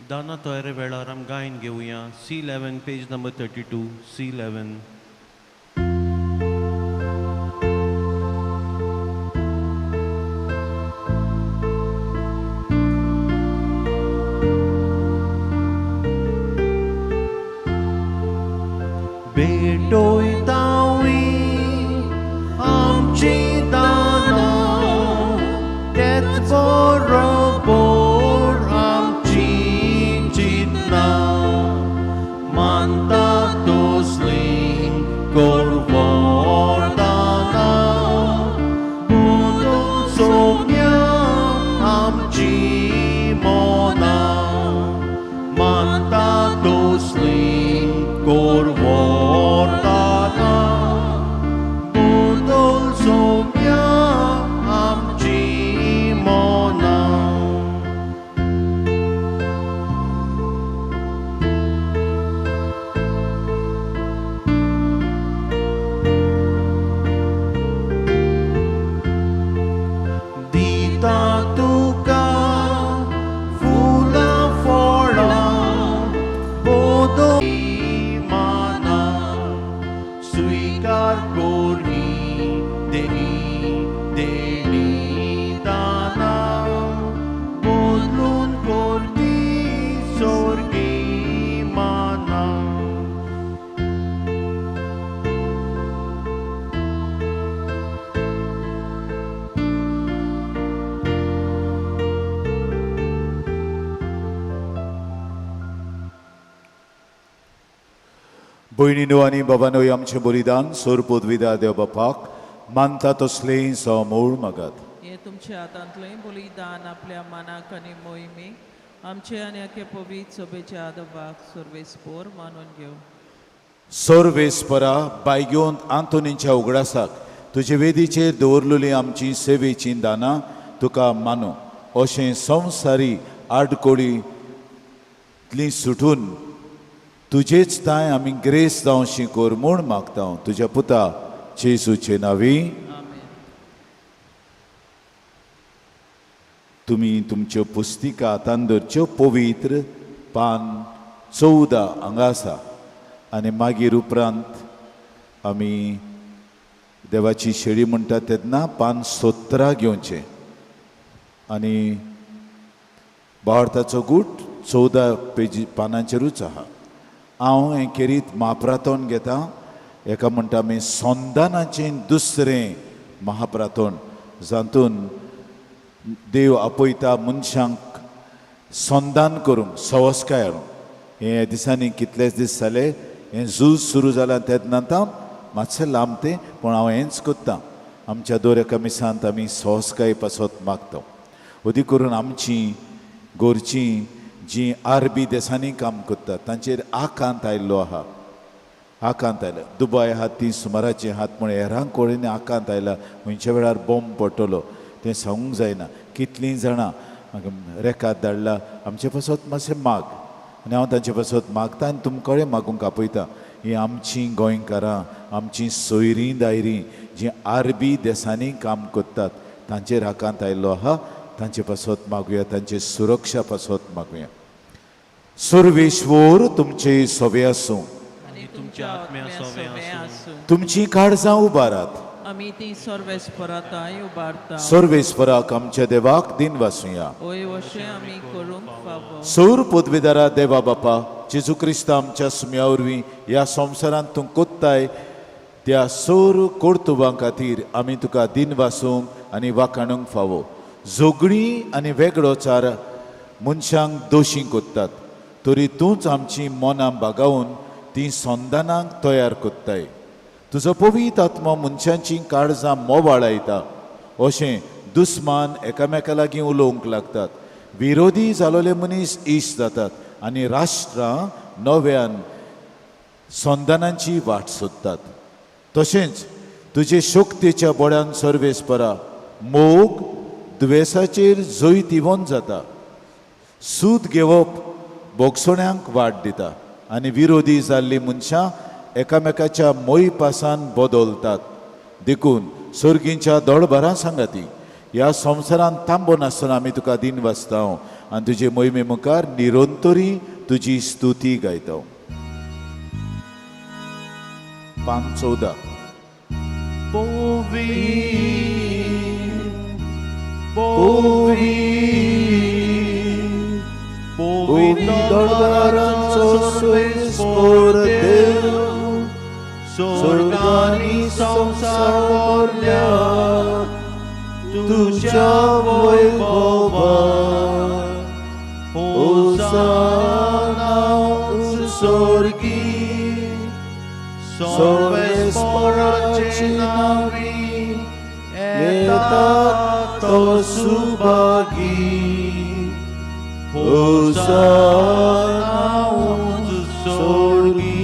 दाना तोयरे वेळार आमी गायन घेवया C11 पेज नंबर 32 C11 भेटोयतावी आमची दाना तेच बरोबर आमची चिंतना मानता तोसली भयणीनो आनी बाबानो आमचें बलिदान सोर पदवीदार देव बापाक मानता तसलें समूळ मागात. हे तुमच्या हातांतलें बलिदान आपल्या मनाक आनी मोहिमेक आमचे आनी आखे पवित्र सभेचे आदोबाक सर्वेस्पोर मानून घेव. सर्वेस्परा बायग्योन आंतोनीच्या उगडासाक तुजे वेदीचेर दवरलेली आमची सेवेची दानां तुका मानू अशें संवसारी आडकोडींतलीं सुटून तुजेच ताय आमी ग्रेस जावशी कोर म्हूण मागता तुज्या पुता जेजूचे नांवी. तुमी तुमच्यो पुस्तिका हातान धरच्यो पवित्र पान 14 हांगा आसा आनी मागीर उपरांत आमी देवाची शेळी म्हणटा तेन्ना पान 17 घेवचें आनी भारताचो गूट 14 पेजी पानांचेरूच आहा. हांव हें करीत महाप्रातोन घेता. एका म्हणटा आमी संदानाचें दुसरें महाप्रातोन जातून देव आपयता मनशांक संदान करूंक संस्कार हाडूंक. हे दिसांनी कितलेच दीस जाले हें झूज सुरू जालां तेन्ना मातशें लांब तें पूण हांव हेंच कोत्ता. आमच्या दर एका मिसांत आमी संस्काय पासत मागता. अदी करून आमचीं गोरचीं जीं आरबी देशांनी काम करतात तांचेर आकांत आयिल्लो आहा. आकांत आयला दुबय आहात ती सुमाराची आहात म्हण हेरांक कडेन आकांत आयला. खंयच्या वेळार बॉम्ब पडटलो तें सांगूंक जायना. कितलीं जाणां म्हाका रेखात धाडला आमचे पासत मातशें माग आनी हांव तांचे पासत मागता आनी तुमकां कडेन मागूंक आपयता. हीं आमचीं गोंयकारां आमचीं सोयरीं दायरीं जीं आरबी देशांनी काम करतात तांचेर आकांत आयिल्लो आहा. तांचे पासत मागुया तांचे सुरक्षा पासत मागुया. सर्वेश्वर तुमचे सोबे आसूं. आनी तुमच्या आत्म्या सोबे आसूं. तुमची काळजां उबारात. आमी ती सर्वेस्पराताय उबारता. सर्वेस्पराक आमच्या देवाक दिन वासुया. ओय अशें आमी करूंक फावो. सौर पदवीदारा देवा बापा जेजू क्रिस्त आमच्या सुम्या वरवीं ह्या संवसारांत तूं कोत्ताय त्या सौर कर्तुबां खातीर आमी तुका दिन वासूंक आनी वाखाणूंक फावो. झगडी आनी वेगळोचार मनशांक दोशी कोत्तात तरी तूंच आमची मनां बागावून ती संदानांक तयार कोत्ताय. तुजो पवित्र आत्मा मनशांची काळजां मोबाळायता. अशें दुस्मान एकामेका लागीं उलोवंक लागतात. विरोधी जालोले मनीस इश्ट जातात आनी राष्ट्रां नव्यान संदानांची वाट सोदतात. तशेंच तुजे शक्तीच्या बोड्यान सर्वेस्परा मोग दुयेसाचेर जैत इवोन जाता. सूद घेवप बोगसोण्यांक वाट दिता आनी विरोधी जाल्लीं मनशां एकामेकाच्या मोई पासान बदलतात. देखून सर्गींच्या दोळबारां सांगाती ह्या संवसारांत थांबो नासतना आमी तुका दिन वाचता आनी तुजे मोहिमे मुखार निरंतरी तुजी स्तुती गायता. पान 14 स्वर्गानी संसार मोरल्या तुझ्या वैभवात होसाना स्वर्गी सर्वेस्पराची नावी येता तो सुभागी होसाना स्वर्गी.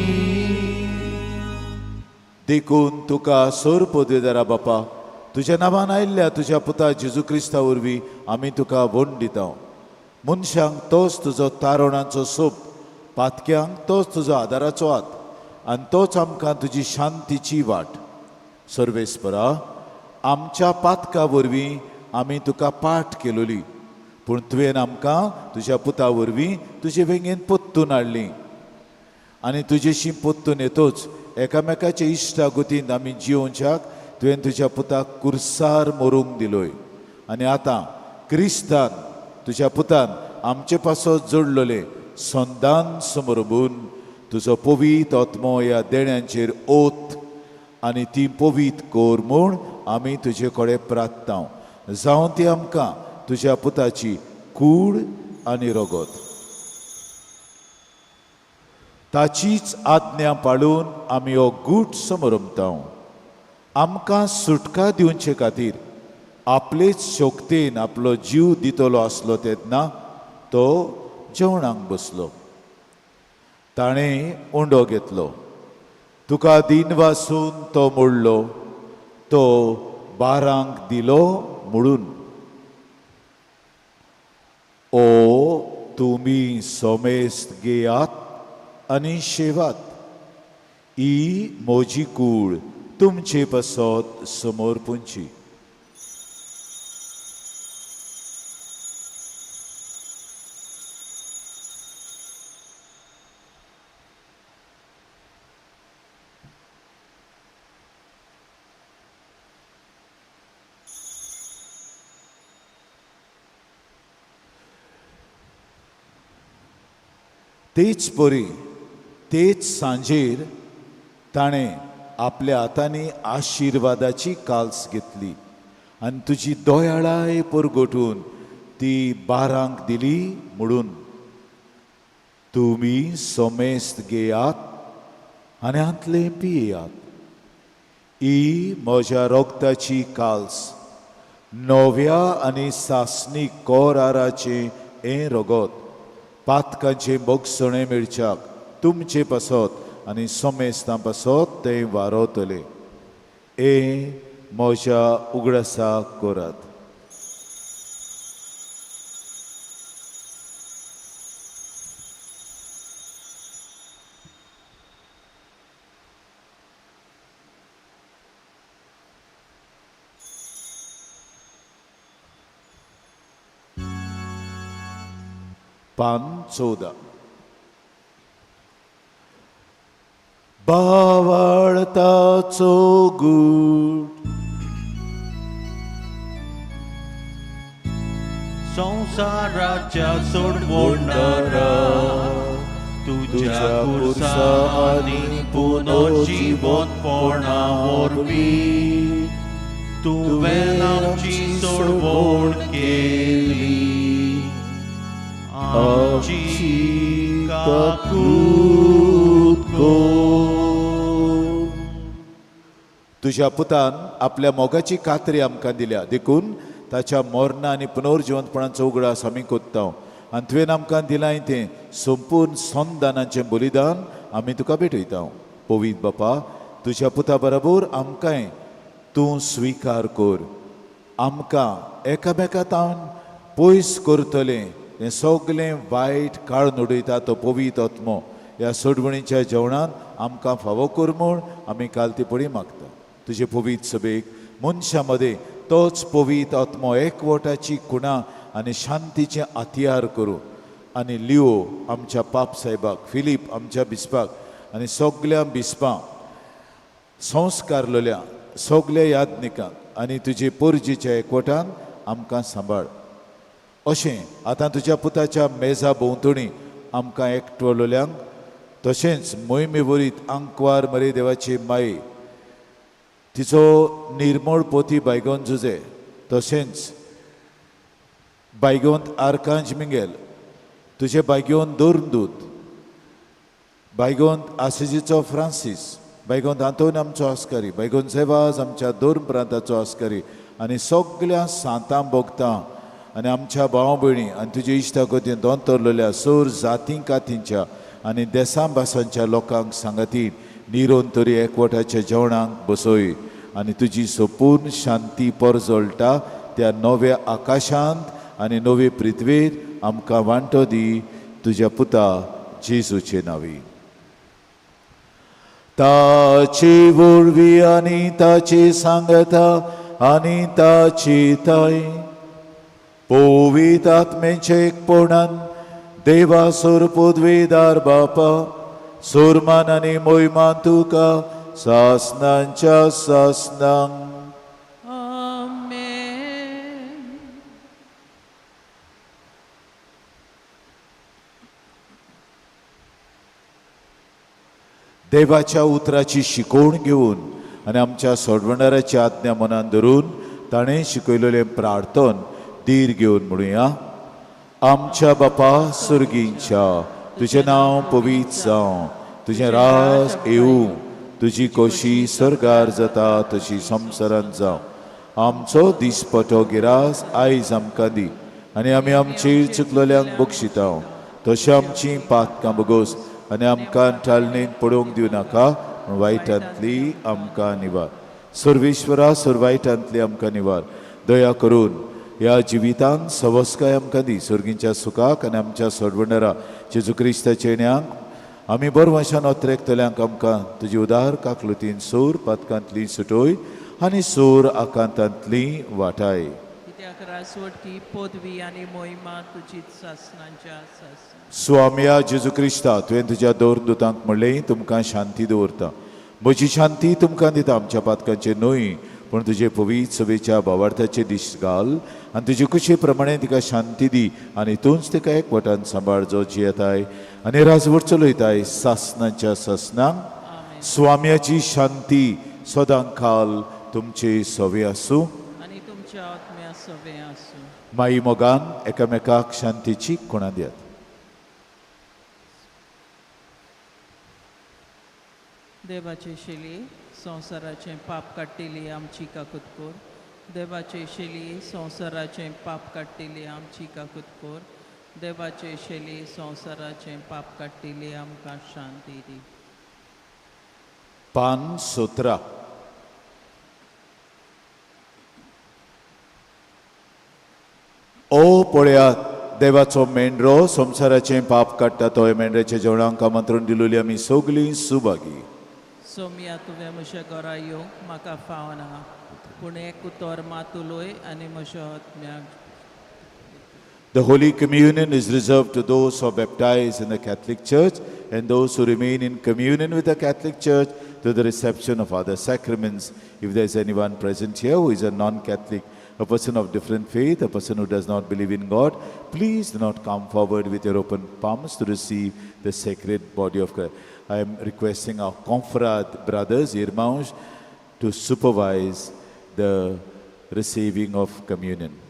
देखून तुका सौर पदवीदारा बापा तुज्या नांवान आयिल्ल्या तुज्या पुता जेजू क्रिस्ता वरवीं आमी तुका वोंड दिता. मनशांक तोच तुजो तारोणाचो सोप, पातक्यांक तोच तुजो आदाराचो हात आनी तोच आमकां तुजी शांतीची वाट. सर्वेस्परा आमच्या पातका वरवीं आमी तुका पाठ केलोली पूण तुवें आमकां तुज्या पुता वरवीं तुजे वेंगेन पोत्तून हाडली आनी तुजेशी पोत्तून येतोच एकामेकाच्या इश्टागुतींत आमी जिवोवच्याक तुवें तुज्या पुताक कुर्सार मरूंक दिलोय. आनी आतां क्रिस्तान तुज्या पुतान आमचे पासत जोडलोले संदान समोरबून तुजो पवित्र आत्मो ह्या देण्यांचेर ओत आनी ती पवित्र कोर म्हूण आमी तुजे कडेन प्रार्थना. जावं ती आमकां तुज्या पुताची कूड आनी रगत. ताचीच आज्ञा पाळून आमी हो गूट समरमता. आमकां सुटका दिवचे खातीर आपलेच शोकतेन आपलो जीव दितलो आसलो तेन्ना तो जेवणाक बसलो. ताणें उंडो घेतलो, तुका दिन वासून तो मोडलो, तो 12 दिलो म्हणून. ओ तुमी सोमेस्त घेयात आनी शेवात, ही म्हजी कूड तुमचे पासत समोर पुंची. तेच परी तेच सांजेर ताणें आपल्या हातांनी आशिर्वादाची काल्स घेतली आनी तुजी दोयाळाय परगटून ती 12 दिली म्हणून. तुमी सोमेस्त घेयात आनी हांतले पियेयात, ही म्हज्या रोगताची काल्स, नव्या आनी सासणी कोराराचें हें रगत, पातकांचे मोगसणे मेळच्याक तुमचे पासत आनी सोमेस्तां पासत ते वारोतले. म्हज्या उगडासाक करात. पान 14. बावाळताचो गूट. संसाराच्या सोडवणारा तुझ्या कुर्सा आनी पुनर्जीवनपणा वरवीं तुवें आमची सोडवण केली. आमची काकूत कोर. तुझ्या पुतान आपल्या मोगाची खात्री आमकां दिल्या, देखून ताच्या मरणा आनी पुनर्जीवनपणाचो उगडास आमी कोत्ता. आनी तुवें आमकां दिलां तें संपूर्ण संदानाचें बलिदान आमी तुका भेटयता. पवित्र बापा, तुज्या पुता बरोबर आमकांय तूं स्विकार कर. आमकां एकामेकांतावन पयस करतलें हें सगलें वायट काळून उडयता तो पवित्र आत्मो ह्या सोडवणीच्या जेवणान आमकां फावो कर म्हूण आमी कालतेपडी मागता. तुजे पवित्र सभेक मनशा मदें तोच पवित्र आत्मो एकवटाची खुणां आनी शांतीचें हातियार करूं. आनी लिओ आमच्या पाप साहेबाक, फिलीप आमच्या बिस्पाक आनी सगल्या बिस्पां, संस्कारलेल्या सगल्या याज्ञिकांक आनी तुजे पोरजेच्या एकवटान आमकां सांबाळ. अशें आतां तुज्या पुताच्या मेजा भोंवतणी आमकां एकवटलेल्यांक, तशेंच मोहिमे वरीत आंकवार मरे देवाची माये, तिचो निर्मळ पोती बायगोन जुजे, तशेंच बायगोंत आर्कांज मिंगेल, तुजे बायगोन दोर्नदूत, बायगोंत आसिजीचो फ्रांसीस, बायगोंत आंतोन आमचो आस्कारी, बायगोन सेवाज आमच्या दोन प्रांताचो आस्कारी आनी सगल्या सांतां भोगतां आनी आमच्या भाव भयणी आनी तुजे इश्टाकोतीन दोंतरलेल्या सोर जाती कातींच्या आनी देसां भासांच्या लोकांक सांगातीन निरोन तरी एकवटाच्या जेवणाक बसय. आनी तुजी संपूर्ण शांती परजळटा त्या नव्या आकाशांत आनी नवे पृथ्वीर आमकां वांटो दी, तुज्या पुता जेजूचे नांवी. ताची वळवी आनी ताची सांगता आनी ताची ताय पवित्र आत्मेचे एकपणान देवा सोर पदवेदार बापा, सोरमान आनी मोहिमान तुका सासनांच्या सासनांक. आमेन. देवाच्या उतराची शिकवण घेवन आनी आमच्या सोडवणाऱ्याची आज्ञा मनान धरून ताणें शिकयलेलें प्रार्थन धीर घेवन म्हणुया. आमच्या बापा सुर्गींच्या, तुजें नांव पवित्र जावं, तुझें राज येवं, तुजी खोशी स्वर्गार जाता तशी संवसारांत जावं. आमचो दिसपटो गिरास आयज आमकां दी, आनी आमी आमचेर चुकलोल्यांक बक्षिता. तशें आमची पातकां बगोस, आनी आमकां टाळणेंत पडोवंक दिवं नाका, पूण वायटांतली आमकां निवार. सर्वेश्वरा, वायटांतली आमकां निवार. दया करून ह्या जिवितांत सवस्काय आमकां दी, सर्गींच्या सुखाक आनी आमच्या सोडवणारा जेजू क्रिस्ताचे येण्याक आमी बरो वंशान ओत्रेकतल्यांक आमकां तुजी उदार काकलुतीन सोर पातकांतली सुटोय आनी सोर आकांतांतली वाटाय. कित्याक रासवटकी पदवी आनी मोहिमा तुजीच सासणांच्या सास. स्वामिया जेजू क्रिस्ता, तुवें तुज्या दोरदुतांक म्हणलें तुमकां शांती दवरता. म्हजी शांती तुमकां दिता, आमच्या पातकांचेर न्हय पूण तुजे पवित्र सभेच्या भावार्थाचे दिश घाल, आनी तुजे कुशे प्रमाणे तिका शांती दी, आनी तूंच तिका एकवटान सांबाळ जो जियेताय आनी राजवट चलयताय सासनांच्या सासनांक. स्वाम्याची शांती सदां काल तुमचे सवे आसूं आनी तुमच्या आत्म्या सवे आसूं. माई मोगान एकामेकाक शांतीची खुणां दियात. देवाचे शेली संवसाराचें पाप काडटिली आमची काकुतकोर. देवाचे शेली संवसाराचें पाप काडटिली आमची काकुतकोर. देवाचे शेली संवसाराचें पाप काडटिली आमकां शांती दी. पान 17. ओ पळयात, देवाचो मेंढरो संवसाराचें पाप काडटा. तो मेंढऱ्याच्या जेवणाक आमंत्रण दिलोली आमी सगलीं सुभागी. सोम्या तुवें म्हज्या घरा येवंक म्हाका फावना, पूण एक उतर मात उलय आनी म्हज्या आत्म्याक. The Holy Communion is reserved to those who are baptized in the Catholic Church and those who remain in communion with the Catholic Church to the reception of other sacraments. If there is anyone present here who is a non-Catholic, a person of different faith, a person who does not believe in God, please do not come forward with your open palms to receive the sacred body of Christ. I am requesting our confrad brothers, irmãos, to supervise the receiving of communion.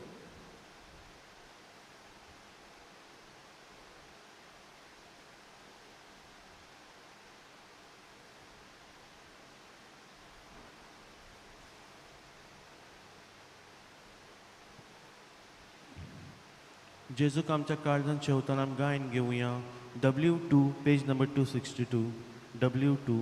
जेजूक आमच्या काळजांत शेवताना आमी गायन घेवया. W2 page number 262. W2.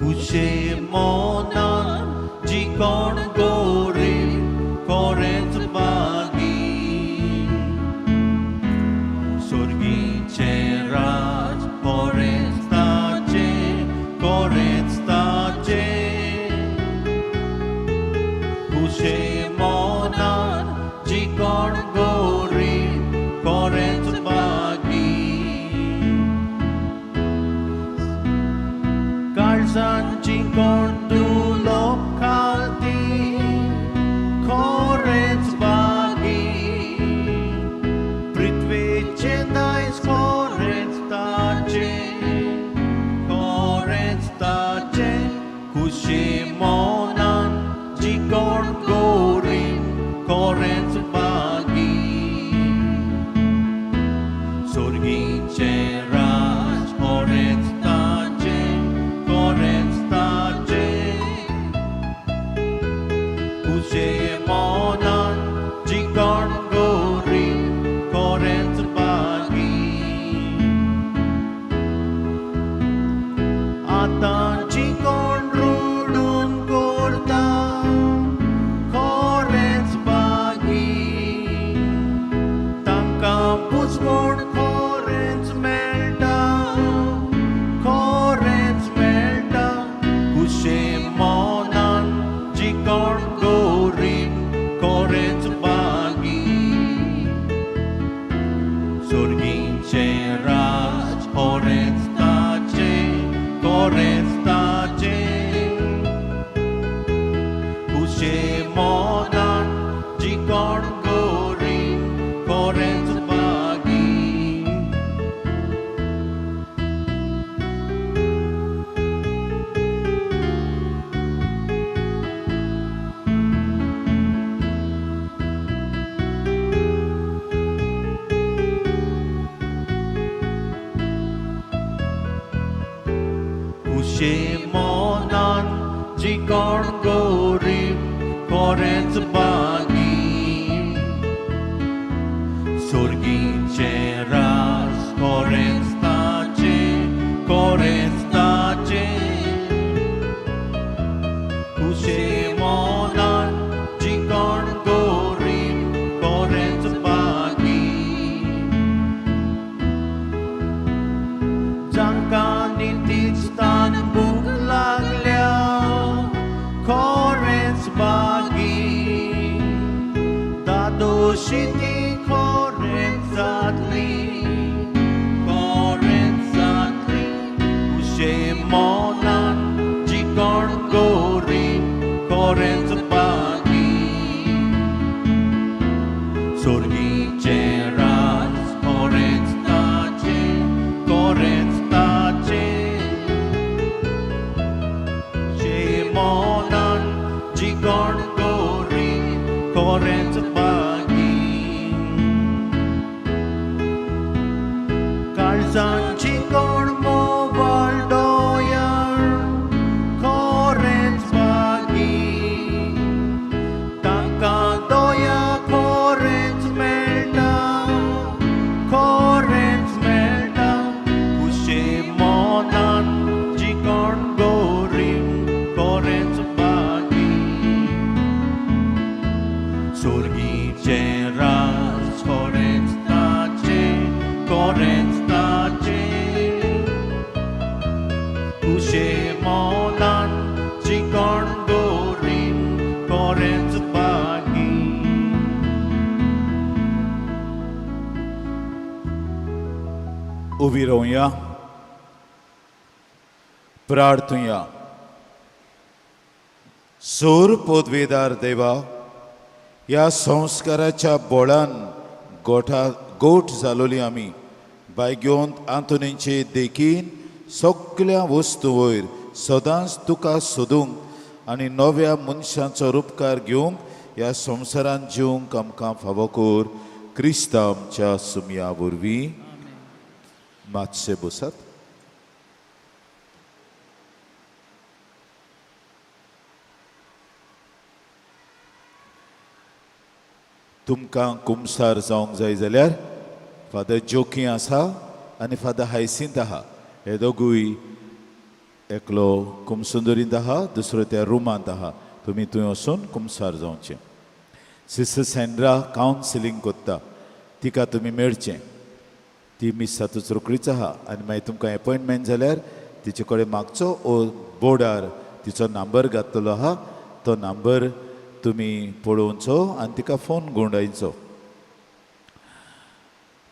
कुशे मोनान जिकोण गोरे कोरेंच बागी, सोर्गीचे राज कोरेंच ताचे. कुशे मोनान जिकोण गोरे कोरेंच बागी, काळजांची कोण तुलो खालती खोरेच बागी, पृथ्वेचे दायज खोरेच ताचे. खुशे मोनान जी कोण गोरी खोरेच बागी, सोर्गीचे राज खोरेच ताचे. Kushé monan jikon gori korenz bagi, atan jikon rudun korta korenz bagi, tankam pusmon korenz melta, kushé monan jikon gori korenz bagi, sorginche raj korenz tace. Kushé monan कोरेंच बागी सोर्गीचे रास कोरेंच ताचे कुशे मोनान जिकोण गोरीन कोरेंच बागी जांकां नितीस्तान भूक लागल्या कोरेंच बागी दादोशी ती कोरेंच जातली कुशे मोनान जिकोण गोरीन कोरेंच बागी सोर्गीचे राज कोरेंच ताचे कुशे मोनान जिकोण गोरीन कोरेंच बागी काळजांची कोण मोवाळ दोयाळ कोरेंच बागी तांकां दोया कोरेंच मेळटा कुशे मोनान जिकोण गोरीन कोरेंच बागी सोर्गीचे राज कोरेंच ताचे कुशे मोनान जिकोण गोरीन कोरेंच बागी उबी रावया प्रार्थुया सोर पदवेदार देवा ह्या संस्काराच्या बोळान गोठ जालोली आमी बायग्योन आंतोनीचे देखीन सगळ्या वस्तू वयर सदांच तुका सोदूंक आनी नव्या मनशांचो उपकार घेवंक ह्या संवसारांत जिवंक आमकां फावो कर क्रिस्ता आमच्या सुमया वरवीं मातशे बसात. तुमकां कुमसार जावंक जाय जाल्यार फादर जोकी आसा आनी फादर हायसिंत आहा हे दोगूय एकलो कुमसुंदरींत आहा दुसरो त्या रुमांत आहा तुमी थंय वचून कुमसार जावचें. सिस्टर सँड्रा कावन्सिलींग कोत्ता तिका तुमी मेळचें ती मिसातूच रोकडीच आहा आनी मागीर तुमकां एपॉयंटमेंट जाल्यार तिचे कडेन मागचो ओ बोर्डार तिचो नंबर घातलेलो आहा तो नंबर तुमी पळोवचो आनी तिका फोन गुंडायचो.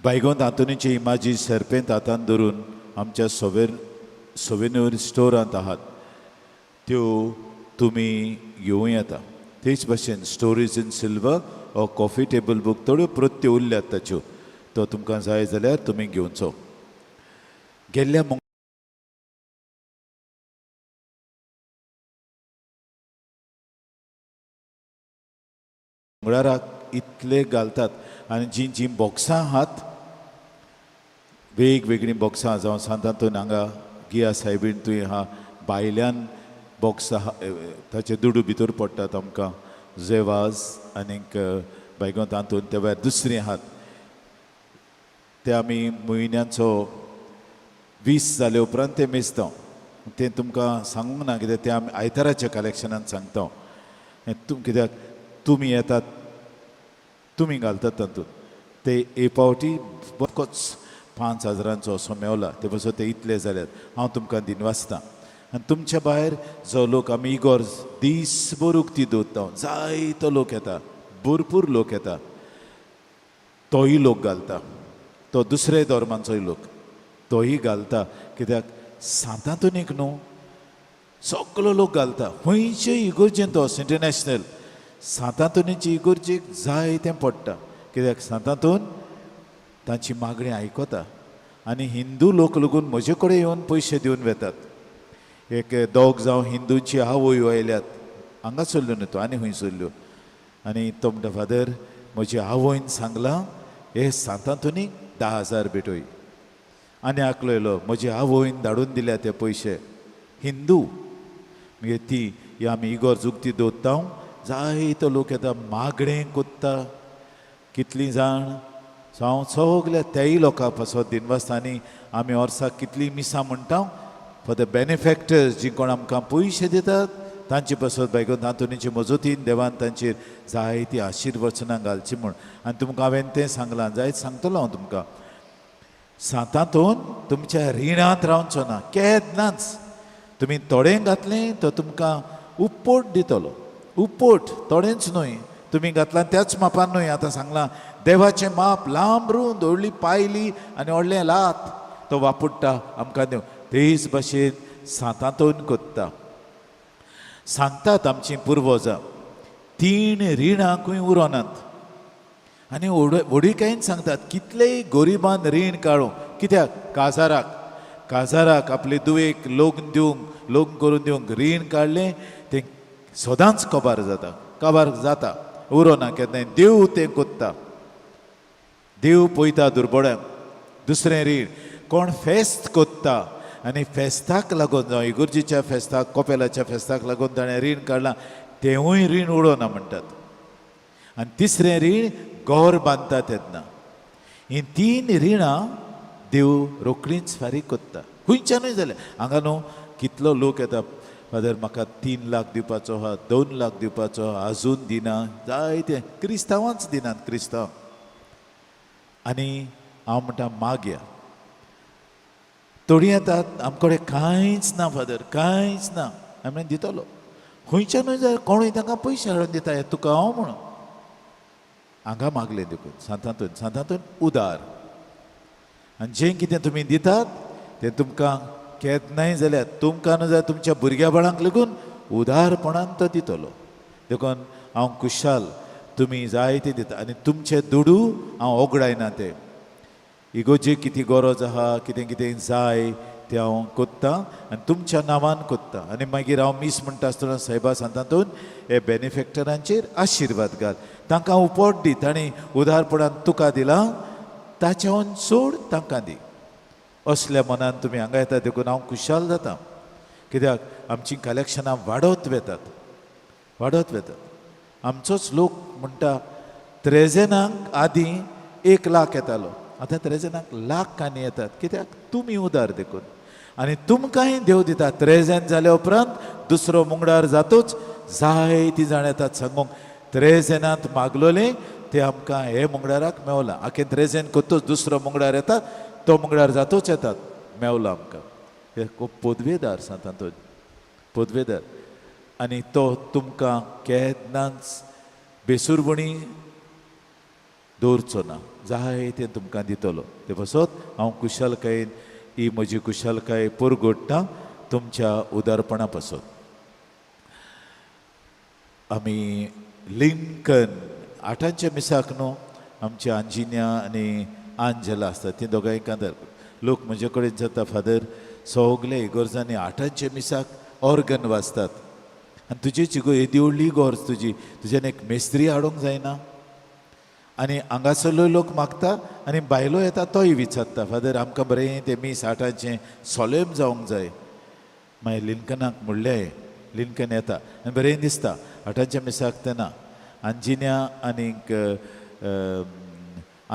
बायगोंत आंतोनीची इमाजी सर्पेंत हातान धरून आमच्या सोवेन्यूर स्टोरांत आहात त्यो तुमी घेवूं येता. तेच भाशेन स्टोरीज इन सिल्वर ओ कॉफी टेबल बूक थोड्यो प्रत्यो उरल्यात ताच्यो तो तुमकां जाय जाल्यार तुमी घेवचो. गेल्ल्या मंगळाराक इतले घालतात आनी जीं बॉक्सां आहात वेगवेगळीं बॉक्सां जावं सांतान थंय हांगा गिया सायबीण थंय आहा भायल्यान बॉक्स आहा ताचे दुडू भितर पडटात आमकां जेवाज आनीक बायगो तातूंत त्या भायर दुसरीं आहात ते आमी म्हयन्याचो 20 जाले उपरांत ते मेजता. तें तुमकां सांगूंक ना कित्याक तें आमी आयताराच्या कलेक्शनान सांगता. कित्याक तुमी येतात तुमी घालतात तातूंत ते एक पावटी फकत 5,000 असो मेवला ते पासून ते इतले जाल्यात हांव तुमकां दिन वाचतां. आनी तुमच्या भायर जो लोक आमी इगोर दीसभर उक्ती दवरता जायतो लोक येता भरपूर लोक येता तोय लोक घालता तो दुसरे धर्मांचोय लोक तोय घालता कित्याक सांतातूनीक न्हू सगलो लोक घालता खंयचे इगोर्जेन तो इंटरनॅशनल सांतातुनीची इगोर्जेक जाय तें पडटा कित्याक सांतातून तांची मागणी आयकता आनी हिंदू लोक लागून म्हजे कडेन येवन पयशे दिवन वेतात. एक दोग जावं हिंदूंची आवय आयल्यात हांगा चल्ल्यो न्हू तो आनी खंय चल्ल्यो आनी तो म्हणटा फादर म्हजी आवयन सांगलां हे सांतातुनीक 10,000 भेटोय आनी आकलयलो म्हजी आवयन धाडून दिल्या ते पयशे हिंदू मागीर ती आमी इगोर जुगती दवरता जायतो लोक येता मागणें कोत्ता कितलीं जाण सो हांव सगल्या त्याय लोकां पासत दिनवासतांनी आमी वर्साक कितलीं मिसां म्हणटा फॉर द बेनिफॅक्टर्स जीं कोण आमकां पयशे दितात तांचे पासत बायकोन तांतुनीचे मजतीन देवान तांचेर जायतीं आशिर्वचनां घालचीं म्हूण आनी तुमकां हांवें तें सांगलां जायत सांगतलो हांव तुमकां सातांतून तुमच्या रिणांत रावचो ना केन्नाच तुमी थोडें घातलें तो तुमकां उप्पोट दितलो उप्पोट थोडेंच न्हय तुमी घातलां त्याच मापान न्हय आतां सांगलां देवाचें माप लांब रुंद व्हडली पायली आनी व्हडलें लात तो वापुट्टा आमकां देव तेच भाशेन सातांतून कोत्ता सांगतात आमचीं पुर्वजां 3 रिणांकूय उरोनात आनी व्हडीकायेन सांगतात कितलेय गरिबान रीण काडूं कित्याक काजाराक आपले दुवेक लग्न करून दिवंक रीण काडलें तें सदांच कबार जाता उरोना केन्नाय देव तें कोत्ता देव पळयता दुर्बळ्यांक दुसरें रीण कोण फेस्त कोत्ता आनी फेस्ताक लागून जावं इगर्जेच्या फेस्ताक कोपेलाच्या फेस्ताक लागून ताणें रीण काडलां तेंवूय रीण उडोना म्हणटात आनी तिसरें रीण घर बांदता तेन्ना हीं 3 रिणां देव रोखडीच फारीक कोत्ता खंयच्यानूय जालें हांगा न्हू कितलो लोक येता फादर म्हाका 3 लाख दिवपाचो आहा 2 लाख दिवपाचो आहा आजून दिना जायते क्रिस्तांवांच दिनात क्रिस्तांव आनी हांव म्हणटा मागया थोडीं येतात आमचे कडेन कांयच ना फादर कांयच ना हांवें दितलो खंयच्यानूय जाय कोणूय तांकां पयशे हाडून दिता हें तुका हांव म्हणून हांगा मागलें देखून सांतांतून उदार आनी जें कितें तुमी दितात तें तुमकां केन्नाय जाल्यार तुमकां न्हू जाल्यार तुमच्या भुरग्या बाळांक लागून उदारपणान तो दितलो देखून हांव कुशाल तुमी जायते दिता आनी तुमचें दुडू हांव ओगडायना तें इगोजेक कितें गरज आहा कितें कितें जाय तें हांव कोत्तां आनी तुमच्या नांवान कोत्तां आनी मागीर हांव मीस म्हणटा आसतना सायबा सांतांतून हे बेनिफॅक्टरांचेर आशिर्वाद घाल तांकां उपोट दी तांणी उदारपणान तुका दिलां ताच्याहून चड तांकां दी असल्या मनान तुमी हांगा येता देखून हांव खुशाल जाता कित्याक आमचीं कलेक्शनां वाडत वेतात आमचोच लोक म्हणटा त्रेजेनांक आदीं 1 लाख येतालो आतां त्रेजेनांक लाखांनी येतात कित्याक तुमी उदार देखून आनी तुमकांय देव दिता त्रेजेन जाल्या उपरांत दुसरो मुंगडार जातूच जायतीं जाण येतात सांगूंक त्रेजेनांत मागलोलें तें आमकां हे मुंगडाराक मेवलां आखें त्रेजेन कोत्तूच दुसरो मुंगडार येता तो मुंगडार जातूच येतात मेवला आमकां हे खूब पोदवेदार सांतांतून पोदवेदार आनी तो तुमकां केन्नाच बेसूरपणी दवरचो ना जाय तें तुमकां दितलो ते पासत हांव कुशलकायेन ही म्हजी कुशलकाय पुरगोडटा तुमच्या उदारपणा पासत आमी लिंकन 8च्या मिसाक न्हू आमची आंजिन्या आनी आंजला आसता ती दोगांय कांदर लोक म्हजे कडेन जाता फादर सगले इगोर्जांनी 8च्या मिसाक ऑर्गन वाजतात आनी तुजी चिगो येदी व्हडली गोर्ज तुज्यान एक मेस्त्री हाडूंक जायना आनी हांगासरलो लोक मागता आनी बायलो येता तोय विचारता फादर आमकां बरें तें मीस 8चें सोलेम जावंक जाय मागीर लिंकनाक म्हणलें लिंकन येता आनी बरें दिसता 8च्या मिसाक तेन्ना आंजिन्या आनीक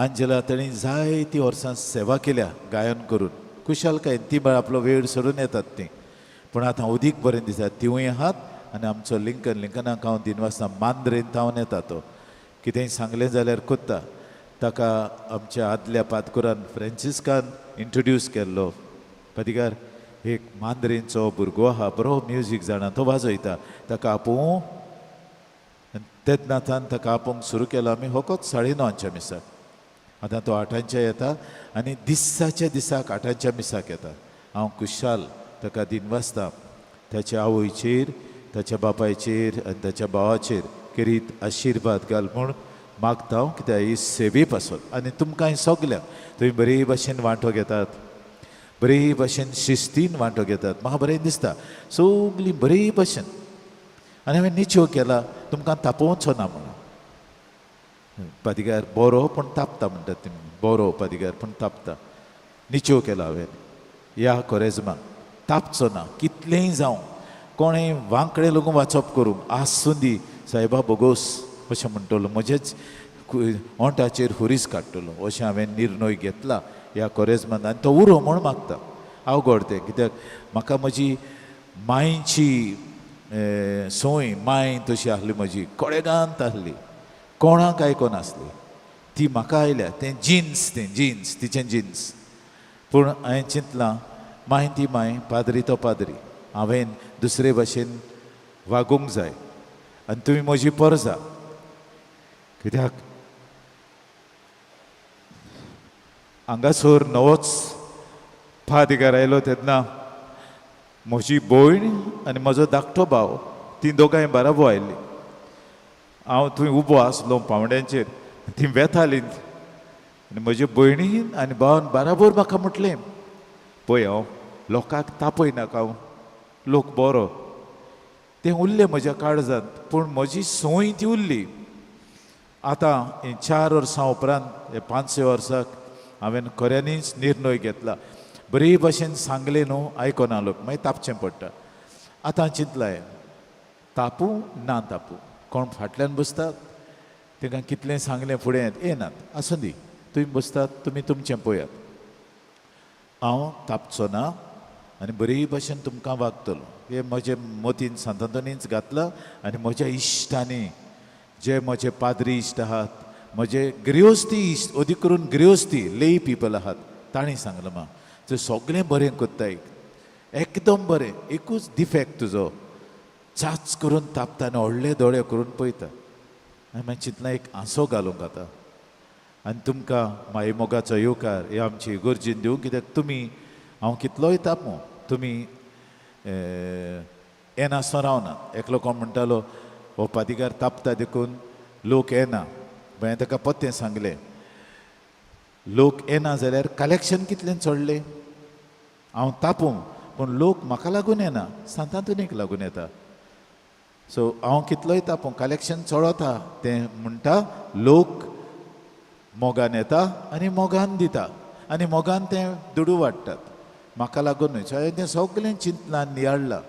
आंजला तांणी जायतीं वर्सां सेवा केल्या गायन करून कुशलकायेन ती बाळ आपलो वेळ सोडून येतात तीं पूण आतां अदीक बरें दिसता तिवूय आहात आनी आमचो लिंकनाक हांव दिनवासता मांद्रेन थावन येता तो कितेंय सांगलें जाल्यार कोत्ता ताका आमच्या आदल्या पातकुरान फ्रांसिस्कान इंट्रोड्यूस केल्लो पातिकार एक मांद्रेंचो भुरगो आहा बरो म्युजीक जाणा तो वाजयता ताका आपोवूं तेन्नाच्यान ताका आपोवंक सुरू केलो आमी होकोच 9:30च्या मिसाक आतां तो 8च्या येता आनी दिसाच्या दिसाक 8च्या मिसाक येता हांव कुशाल ताका दिनवासता ताच्या आवयचेर ताच्या बापायचेर आनी ताच्या भावाचेर किरीत आशिर्वाद घाल म्हूण मागता हांव कित्याक ही सेवे पासत आनी तुमकांय सगल्यांक तुमी बरे भाशेन वांटो घेतात बरे भाशेन शिस्तीन वांटो घेतात म्हाका बरें दिसता सगलीं बरे भाशेन आनी हांवें निच्यो केला तुमकां तापोवचो ना म्हणून पातिकार बरो पूण तापता म्हणटात तुमी बरो पातिकार पूण तापता निच्यो केला हांवें ह्या कोरेजमाक तापचो ना कितलेंय जावं कोणें वांकडे लागून वाचप करूंक आसूंदी सायबा बोगोस अशें म्हणटलो, म्हजेच ओंटाचेर हुरीस काडटलो अशें हांवें निर्णय घेतला ह्या कोरेजमांत. आनी तो उरो म्हूण मागता. अवघड तें, कित्याक म्हाका म्हजी मांयची सोय, मांय तशी आहली म्हजी, कोळेगांत आहली, कोणाक आयकोनासली, ती म्हाका आयल्या. तें जिन्स तिचें जिन्स. पूण हांवें चिंतलां मांय ती मांय, पाद्री तो पाद्री, हांवें दुसरे भाशेन वागूंक जाय आनी तुमी म्हजी परजा. कित्याक हांगासर नवोच फादीगार आयलो तेन्ना म्हजी भयण आनी म्हजो धाकटो भाव, ती दोगांय बाराबो आयलीं. हांव थंय उबो आसलो पावंड्यांचेर, ती वेतालीं. आनी म्हजे भयणीन आनी भावान बाराबर म्हाका म्हटलें, पळय हांव लोकांक तापयनाका, हांव लोक बरो. तें उरलें म्हज्या काळजांत, पूण म्हजी संय ती उरली. आतां 4 वर्सां उपरांत, 5 वर्साक हांवें खऱ्यांनीच निर्णय घेतला. बरे भाशेन सांगलें न्हू, आयकोना लोक, मागीर तापचें पडटा. आतां चिंतलाय, तापूं ना तापूं, कोण फाटल्यान बसतात तांकां कितलें सांगलें फुडें येनात, आसूं दी, तुमी बसतात, तुमी तुमचें पळयात. हांव तापचो ना आनी बरे भाशेन तुमकां वागतलो. हें म्हजे मतीन सांतांतोनीच घातलां. आनी म्हज्या इश्टांनी, जे म्हजे पाद्री इश्ट आहात, म्हजे गृहस्थी इश्ट, अदी करून गृहस्थी लेई पीपल आहात, तांणी सांगलें म्हाका थंय सगळें बरें कोत्ताय, एकदम बरें, एकूच डिफेक्ट तुजो, चाच करून तापता आनी व्हडले दोळे करून पळयता. हांवें मागीर चिंतलां एक आंसो घालूंक आतां आनी तुमकां माई मोगाचो येवकार हे आमची इगोर्जीन दिवं. कित्याक तुमी, हांव कितलोय तापूं, तुमी येनासो रावनात. एकलो कोण म्हणटालो हो पादिगार तापता देखून लोक येना. हांवें ताका पत्तें सांगलें, लोक येना जाल्यार कलेक्शन कितलें चडलें. हांव तापूं पूण लोक म्हाका लागून येना, सांतांतुनीक लागून येता. सो हांव कितलोय तापूं, कलेक्शन चडोता तें म्हणटा लोक मोगान येता आनी मोगान दिता आनी मोगान तें दुडू वाडटात, म्हाका लागून. हांवें तें सगळें चिंतलां, नियाळ्ळां.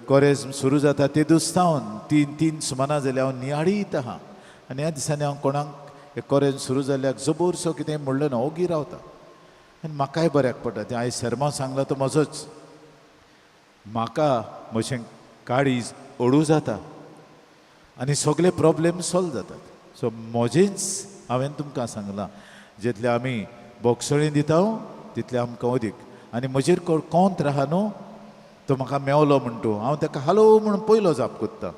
कोरेज सुरू जाता ते दीस सावन 3 सुमाना जाली हांव नियाळीत आहा. आनी ह्या दिसांनी हांव कोणाक कोरेज सुरू जाल्यार जबरसो कितें म्हणलें ना, ओगी रावता. आनी म्हाकाय बऱ्याक पडटा. तें आयज शर्मा सांगला तो म्हजोच. म्हाका म्हजें काळीज ओडू जाता आनी सगळे प्रॉब्लेम सॉल्व जातात. सो म्हजेंच हांवें तुमकां सांगलां, जितले आमी बोगसळी दिता तितले आमकां अदीक. आनी म्हजेर कोंत राहा न्हू, तो म्हाका मेवलो म्हणटू, हांव ताका हालो म्हणून पयलो जाप कोत्ता.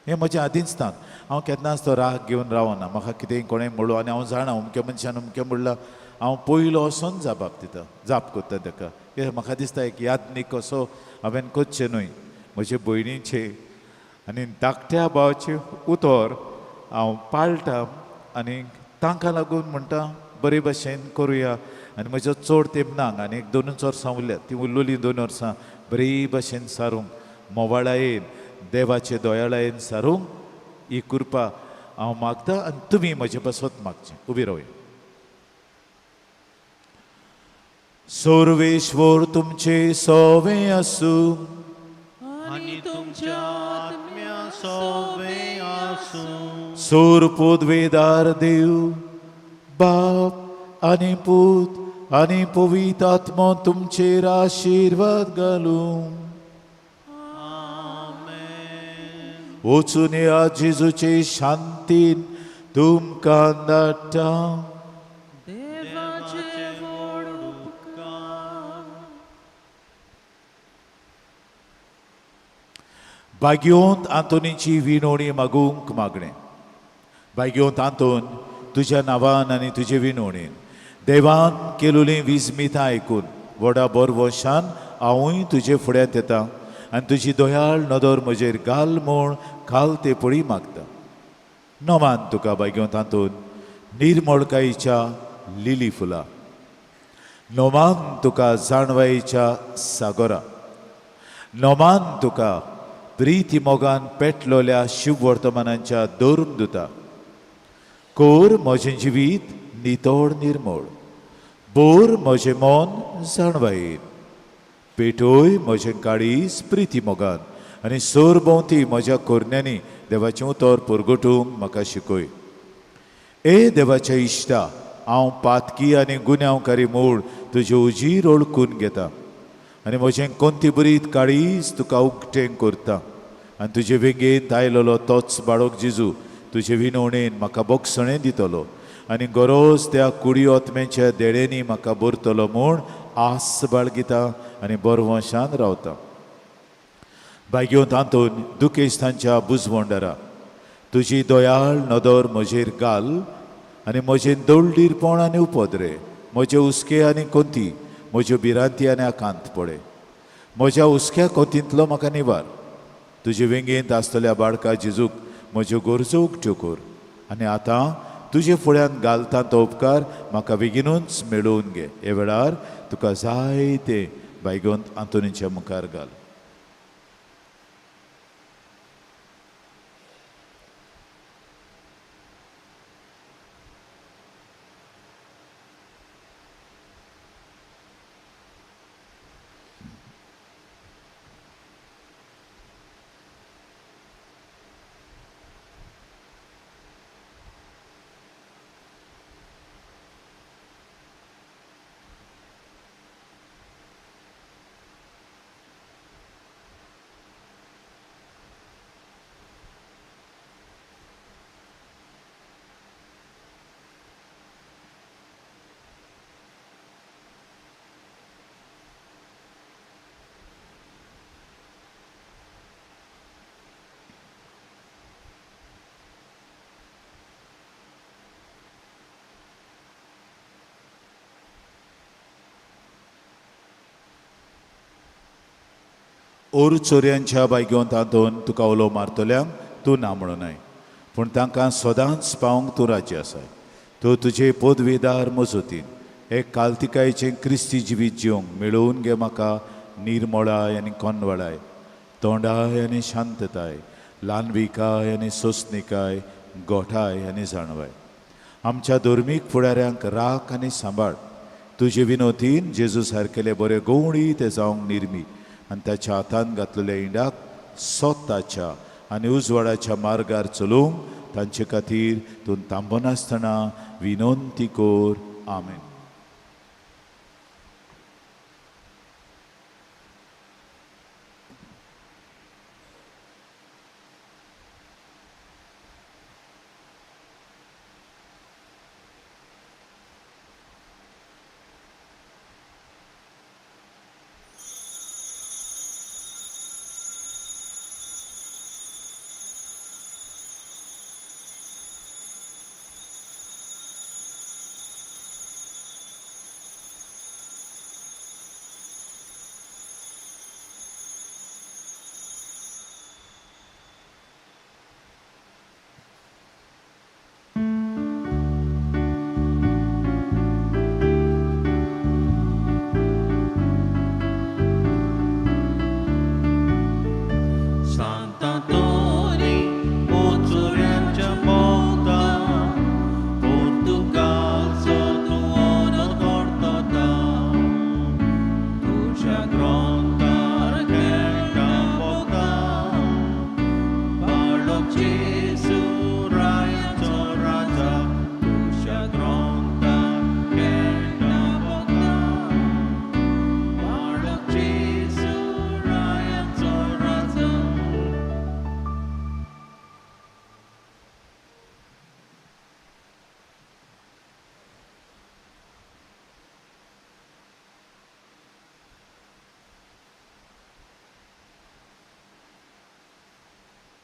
हें म्हजें आदींच तान. हांव केन्नाच तो राग घेवन रावना. म्हाका कितेंय कोणें म्हणलो आनी हांव जाणा अमक्या मनशान अमकें म्हणलां, हांव पयलो वचोन जाप दिता, जाप कोत्ता ताका. म्हाका दिसता एक यादनीक कसो हांवें करचें न्हय. म्हजे भयणीचे आनी धाकट्या भावाचे उतर हांव पाळटा आनी तांकां लागून म्हणटा बरे भाशेन करुया. आनी म्हजो चड तेंपनाक आनी 2 वर्सां उरल्यात, ती उरलेलीं 2 वर्सां बरे भाशेन सारूंक, मोवाळायेन, देवाचे दोयाळायेन सारूंक ही कृपा हांव मागतां. आनी तुमी म्हजे बसत मागचें. उबी रावया. सर्वेश्वर तुमचे सोवें आसूं आनी तुमच्या आत्म्या सोवें आसूं. सोर पोदवेदार देव, बाप आनी पूत आनी पवित्र आत्मा तुमचेर आशिर्वाद घालूं. वचून या जेजूचे शांतीन तुमकां धाडटा. देवाचे व्हड उपकार. भाग्योंत आंतोनीची विणवणी मागूंक मागणें. भाग्योंत आंतोन, तुज्या नांवान आनी तुजे विणवणेन देवान केलोलीं विस्मितां आयकून व्हडा बोरवोशान हांवूय तुजे फुड्यांत येतां आनी तुजी दोयाळ नदर म्हजेर घाल म्हूण खालते पळी मागता. नोमान तुका भाग्योंत आंतोन निर्मळकायेच्या लिली फुलां. नोमान तुका जाणवायेच्या सागोरा. नोमान तुका प्रिती मोगान पेटलोल्या शिव वर्तमानांच्या दोरून दुता. कोर म्हजें जिवीत नितोड निर्मळ. बोर म्हजें मोन जाणवायेन. पेटोय म्हजें काळीज प्रिती मोगान आनी सोर भोंवती म्हज्या कोरण्यांनी देवाचें उतर पुरगटूंक म्हाका शिकय. ए देवाच्या इश्टा, हांव पातकी आनी गुन्यांवकारी मूळ तुजे उजीर ओळखून घेता आनी म्हजें कोंती बरीत काळीज तुका उक्तें करता. आनी तुजे वेगेंत आयलोलो तोच बाळक जेजू तुजे विनवणेन म्हाका बोगसणें दितलो आनी गरोज त्या कुडी ओतमेच्या देडेंनी म्हाका भरतलो म्हूण आस बाळगिता आनी बरवंशान रावता. भाग्यो तांतून दुखेस्तांच्या बुजवंडरा तुजी दोयाळ नदर म्हजेर घाल आनी म्हजें दळडीरपण आनी उपद्रे, म्हजे उस्के आनी कोंती, म्हज्यो भिरांती आनी आकांत पडे. म्हज्या उस्क्या कोंतींतलो म्हाका निवार. तुजे वेंगेंत आसतल्या बाळका जेजूक म्हज्यो गरजो उक्त्यो कर आनी आतां तुजे फुड्यान घालता तो उपकार म्हाका बेगीनूच मेळोवन घे. हे वेळार तुका जाय ते भायगोंत आंतोनीच्या मुखार घाल. ओर चोरयांच्या बायग्योंत आंतोन तुका उलो मारतल्यांक तूं ना म्हणूनाय, पूण तांकां सदांच पावंक तूं राजी आसाय. तूं तुजे पदवेदार मजतीन एक काल्तिकायेचें क्रिस्ती जिवीत जिवंक मेळोवन घे म्हाका निर्मळाय आनी कोनवळाय, तोंडाय आनी शांतताय, ल्हानविकाय आनी सोंसणिकाय, गोठाय आनी जाणवाय. आमच्या धर्मीक फुडाऱ्यांक राख आनी सांबाळ. तुजे विनोतीन जेजू सारकेले बरे गवळी ते जावंक निर्मी आनी ताच्या हातान घातलेल्या इंडाक सोताच्या आनी उजवाडाच्या मार्गार चलोवंक तांचे खातीर तूं थांबनासतना विनोंती कोर. आमेन.